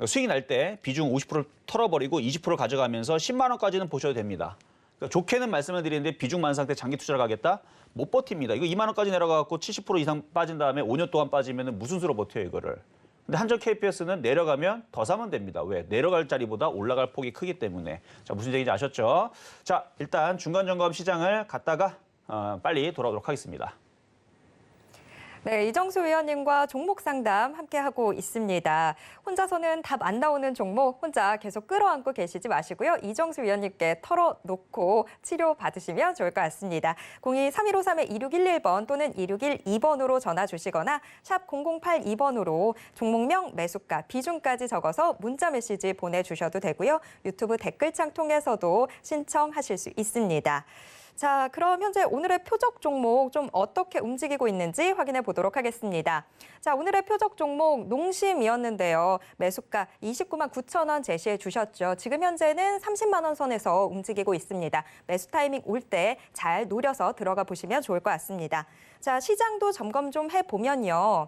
수익이 날 때 비중 50%를 털어버리고 20% 가져가면서 10만 원까지는 보셔도 됩니다. 그러니까 좋게는 말씀을 드리는데 비중 많은 상태 장기 투자를 가겠다? 못 버팁니다. 이거 2만 원까지 내려가고 70% 이상 빠진 다음에 5년 동안 빠지면 무슨 수로 버텨요 이거를. 근데 한전 KPS는 내려가면 더 사면 됩니다. 왜? 내려갈 자리보다 올라갈 폭이 크기 때문에. 자, 무슨 얘기인지 아셨죠? 자, 일단 중간 점검 시장을 갔다가 빨리 돌아오도록 하겠습니다. 네, 이정수 위원님과 종목 상담 함께하고 있습니다. 혼자서는 답 안 나오는 종목 혼자 계속 끌어안고 계시지 마시고요. 이정수 위원님께 털어놓고 치료 받으시면 좋을 것 같습니다. 02-3153-2611번 또는 2612번으로 전화 주시거나 샵 0082번으로 종목명, 매수가, 비중까지 적어서 문자 메시지 보내주셔도 되고요. 유튜브 댓글창 통해서도 신청하실 수 있습니다. 자, 그럼 현재 오늘의 표적 종목 좀 어떻게 움직이고 있는지 확인해 보도록 하겠습니다. 자, 오늘의 표적 종목 농심이었는데요. 매수가 29만 9천 원 제시해 주셨죠. 지금 현재는 30만 원 선에서 움직이고 있습니다. 매수 타이밍 올 때 잘 노려서 들어가 보시면 좋을 것 같습니다. 자, 시장도 점검 좀 해보면요.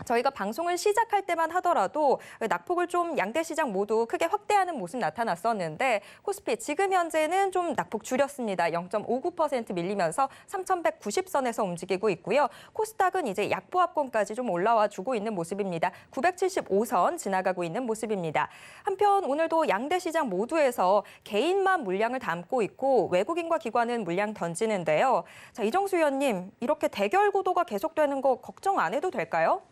저희가 방송을 시작할 때만 하더라도 낙폭을 좀 양대 시장 모두 크게 확대하는 모습 나타났었는데 코스피 지금 현재는 좀 낙폭 줄였습니다. 0.59% 밀리면서 3,190선에서 움직이고 있고요. 코스닥은 이제 약보합권까지 좀 올라와 주고 있는 모습입니다. 975선 지나가고 있는 모습입니다. 한편 오늘도 양대 시장 모두에서 개인만 물량을 담고 있고 외국인과 기관은 물량 던지는데요. 자, 이정수 위원님, 이렇게 대결 구도가 계속되는 거 걱정 안 해도 될까요?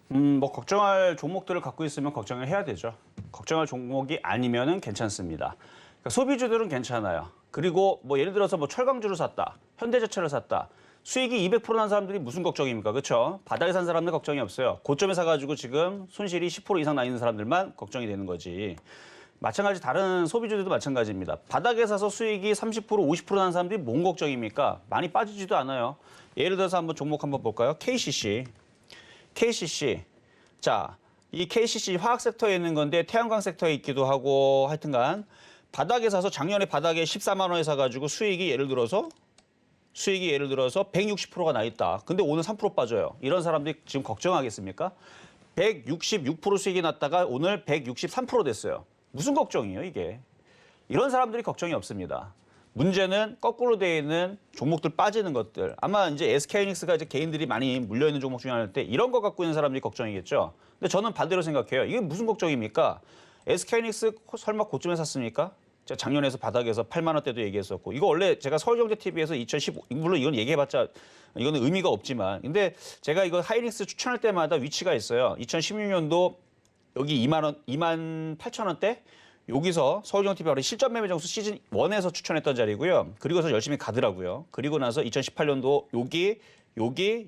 뭐 걱정할 종목들을 갖고 있으면 걱정을 해야 되죠. 걱정할 종목이 아니면은 괜찮습니다. 그러니까 소비주들은 괜찮아요. 그리고 뭐 예를 들어서 뭐 철강주를 샀다, 현대제철을 샀다. 수익이 200% 난 사람들이 무슨 걱정입니까? 그렇죠? 바닥에 산 사람들 걱정이 없어요. 고점에 사가지고 지금 손실이 10% 이상 나 있는 사람들만 걱정이 되는 거지. 마찬가지 다른 소비주들도 마찬가지입니다. 바닥에 사서 수익이 30%, 50% 나는 사람들이 뭔 걱정입니까? 많이 빠지지도 않아요. 예를 들어서 한번 종목 한번 볼까요? KCC. 자, 이 KCC 화학 섹터에 있는 건데 태양광 섹터에 있기도 하고 하여튼간 바닥에 사서 작년에 바닥에 14만 원에 사가지고 수익이 예를 들어서 160%가 나 있다. 근데 오늘 3% 빠져요. 이런 사람들이 지금 걱정하겠습니까? 166% 수익이 났다가 오늘 163% 됐어요. 무슨 걱정이에요, 이게? 이런 사람들이 걱정이 없습니다. 문제는 거꾸로 되어 있는 종목들 빠지는 것들. 아마 이제 SK하이닉스가 이제 개인들이 많이 물려있는 종목 중에 하나일 때 이런 거 갖고 있는 사람들이 걱정이겠죠. 근데 저는 반대로 생각해요. 이게 무슨 걱정입니까? SK하이닉스 설마 고점에 샀습니까? 제가 작년에서 바닥에서 8만 원대도 얘기했었고 이거 원래 제가 서울경제TV에서 2015 물론 이건 얘기해봤자 이거는 의미가 없지만 근데 제가 이거 하이닉스 추천할 때마다 위치가 있어요. 2016년도 여기 2만 8천 원대 여기서 서울경제TV 바로 실전 매매 정수 시즌 1에서 추천했던 자리고요. 그리고서 열심히 가더라고요. 그리고 나서 2018년도 여기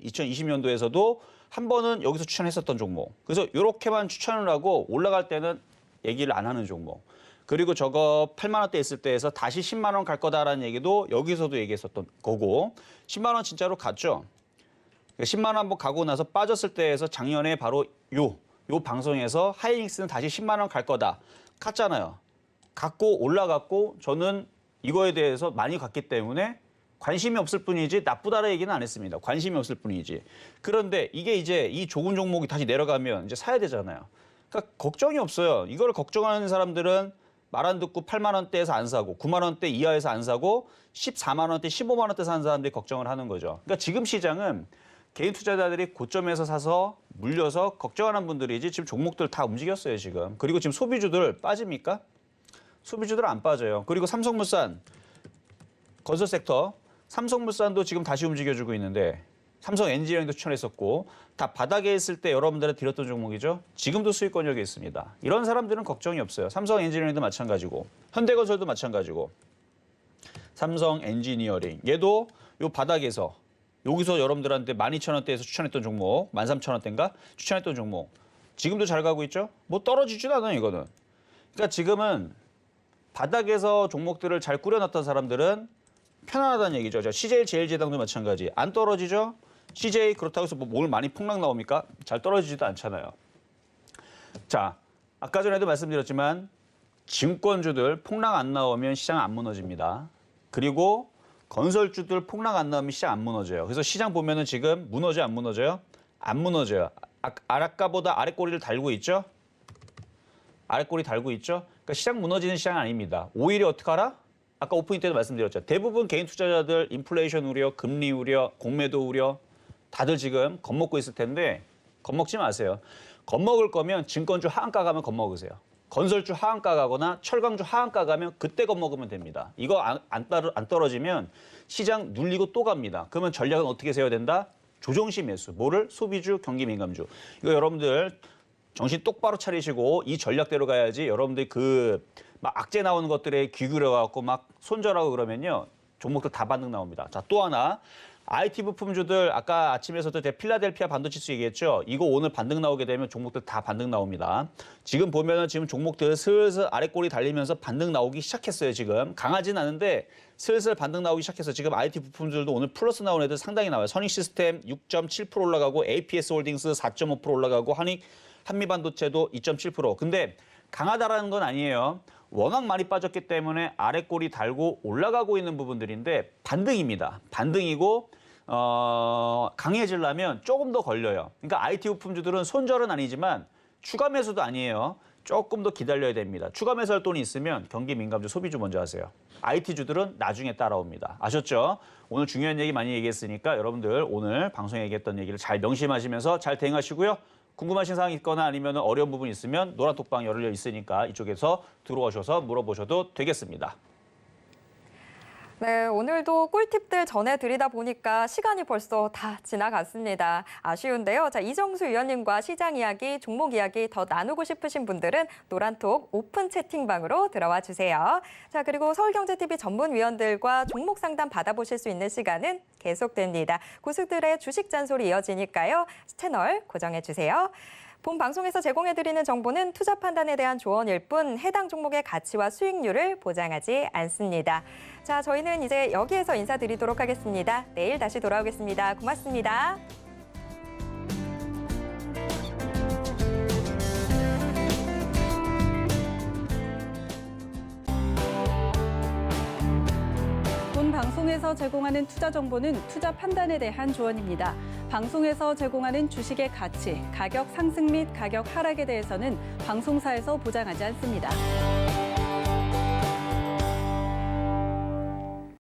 2020년도에서도 한 번은 여기서 추천했었던 종목. 그래서 이렇게만 추천을 하고 올라갈 때는 얘기를 안 하는 종목. 그리고 저거 8만 원대 있을 때에서 다시 10만 원 갈 거다라는 얘기도 여기서도 얘기했었던 거고 10만 원 진짜로 갔죠. 10만 원 한번 가고 나서 빠졌을 때에서 작년에 바로 요 방송에서 하이닉스는 다시 10만 원 갈 거다. 갔잖아요. 갔고 올라갔고 저는 이거에 대해서 많이 갔기 때문에 관심이 없을 뿐이지 나쁘다라는 얘기는 안 했습니다. 관심이 없을 뿐이지. 그런데 이게 이제 이 좋은 종목이 다시 내려가면 이제 사야 되잖아요. 그러니까 걱정이 없어요. 이걸 걱정하는 사람들은 말 안 듣고 8만 원대에서 안 사고 9만 원대 이하에서 안 사고 14만 원대, 15만 원대 사는 사람들이 걱정을 하는 거죠. 그러니까 지금 시장은 개인 투자자들이 고점에서 사서 물려서 걱정하는 분들이지 지금 종목들 다 움직였어요, 지금. 그리고 지금 소비주들 빠집니까? 소비주들 안 빠져요. 그리고 삼성물산, 건설 섹터, 삼성물산도 지금 다시 움직여주고 있는데 삼성 엔지니어링도 추천했었고 다 바닥에 있을 때 여러분들한테 드렸던 종목이죠. 지금도 수익권역에 있습니다. 이런 사람들은 걱정이 없어요. 삼성 엔지니어링도 마찬가지고 현대건설도 마찬가지고 삼성 엔지니어링 얘도 요 바닥에서 여기서 여러분들한테 12,000원대에서 추천했던 종목, 13,000원대인가 추천했던 종목. 지금도 잘 가고 있죠? 뭐 떨어지지도 않아요, 이거는. 그러니까 지금은 바닥에서 종목들을 잘 꾸려놨던 사람들은 편안하다는 얘기죠. CJ 제일제당도 마찬가지. 안 떨어지죠? CJ 그렇다고 해서 뭐 오늘 많이 폭락 나옵니까? 잘 떨어지지도 않잖아요. 자, 아까 전에도 말씀드렸지만 증권주들 폭락 안 나오면 시장 안 무너집니다. 그리고 건설주들 폭락 안 나오면 시장 안 무너져요. 그래서 시장 보면은 지금 무너져요, 안 무너져요? 안 무너져요. 아까보다 아래 꼬리를 달고 있죠? 아래 꼬리 달고 있죠? 그러니까 시장 무너지는 시장 아닙니다. 오히려 어떻게 하라? 아까 오프닝 때도 말씀드렸죠. 대부분 개인 투자자들 인플레이션 우려, 금리 우려, 공매도 우려 다들 지금 겁먹고 있을 텐데 겁먹지 마세요. 겁먹을 거면 증권주 하한가 가면 겁먹으세요. 건설주 하한가 가거나 철강주 하한가 가면 그때 겁먹으면 됩니다. 이거 안 떨어지면 시장 눌리고 또 갑니다. 그러면 전략은 어떻게 세워야 된다? 조정시 매수. 뭐를? 소비주, 경기민감주. 이거 여러분들 정신 똑바로 차리시고 이 전략대로 가야지 여러분들 막 악재 나오는 것들에 귀 기울여갖고 막 손절하고 그러면요. 종목들 다 반등 나옵니다. 자, 또 하나. IT 부품주들 아까 아침에서도 필라델피아 반도체수 얘기했죠. 이거 오늘 반등 나오게 되면 종목들 다 반등 나옵니다. 지금 보면은 지금 종목들 슬슬 아래꼬리 달리면서 반등 나오기 시작했어요. 지금 강하진 않은데 슬슬 반등 나오기 시작해서 지금 IT 부품들도 오늘 플러스 나온 애들 상당히 나와요. 선익 시스템 6.7% 올라가고 APS 홀딩스 4.5% 올라가고 한미반도체도 2.7%. 근데 강하다라는 건 아니에요. 워낙 많이 빠졌기 때문에 아래꼬리 달고 올라가고 있는 부분들인데 반등입니다. 반등이고 강해지려면 조금 더 걸려요. 그러니까 IT 부품주들은 손절은 아니지만 추가 매수도 아니에요. 조금 더 기다려야 됩니다. 추가 매수할 돈이 있으면 경기 민감주 소비주 먼저 하세요. IT주들은 나중에 따라옵니다. 아셨죠? 오늘 중요한 얘기 많이 얘기했으니까 여러분들 오늘 방송에 얘기했던 얘기를 잘 명심하시면서 잘 대응하시고요. 궁금하신 사항이 있거나 아니면 어려운 부분이 있으면 노란톡방 열려 있으니까 이쪽에서 들어오셔서 물어보셔도 되겠습니다. 네, 오늘도 꿀팁들 전해드리다 보니까 시간이 벌써 다 지나갔습니다. 아쉬운데요. 자, 이정수 위원님과 시장 이야기, 종목 이야기 더 나누고 싶으신 분들은 노란톡 오픈 채팅방으로 들어와 주세요. 자, 그리고 서울경제TV 전문위원들과 종목 상담 받아보실 수 있는 시간은 계속됩니다. 고수들의 주식 잔소리 이어지니까요. 채널 고정해 주세요. 본 방송에서 제공해드리는 정보는 투자 판단에 대한 조언일 뿐 해당 종목의 가치와 수익률을 보장하지 않습니다. 자, 저희는 이제 여기에서 인사드리도록 하겠습니다. 내일 다시 돌아오겠습니다. 고맙습니다. 본 방송에서 제공하는 투자 정보는 투자 판단에 대한 조언입니다. 방송에서 제공하는 주식의 가치, 가격 상승 및 가격 하락에 대해서는 방송사에서 보장하지 않습니다.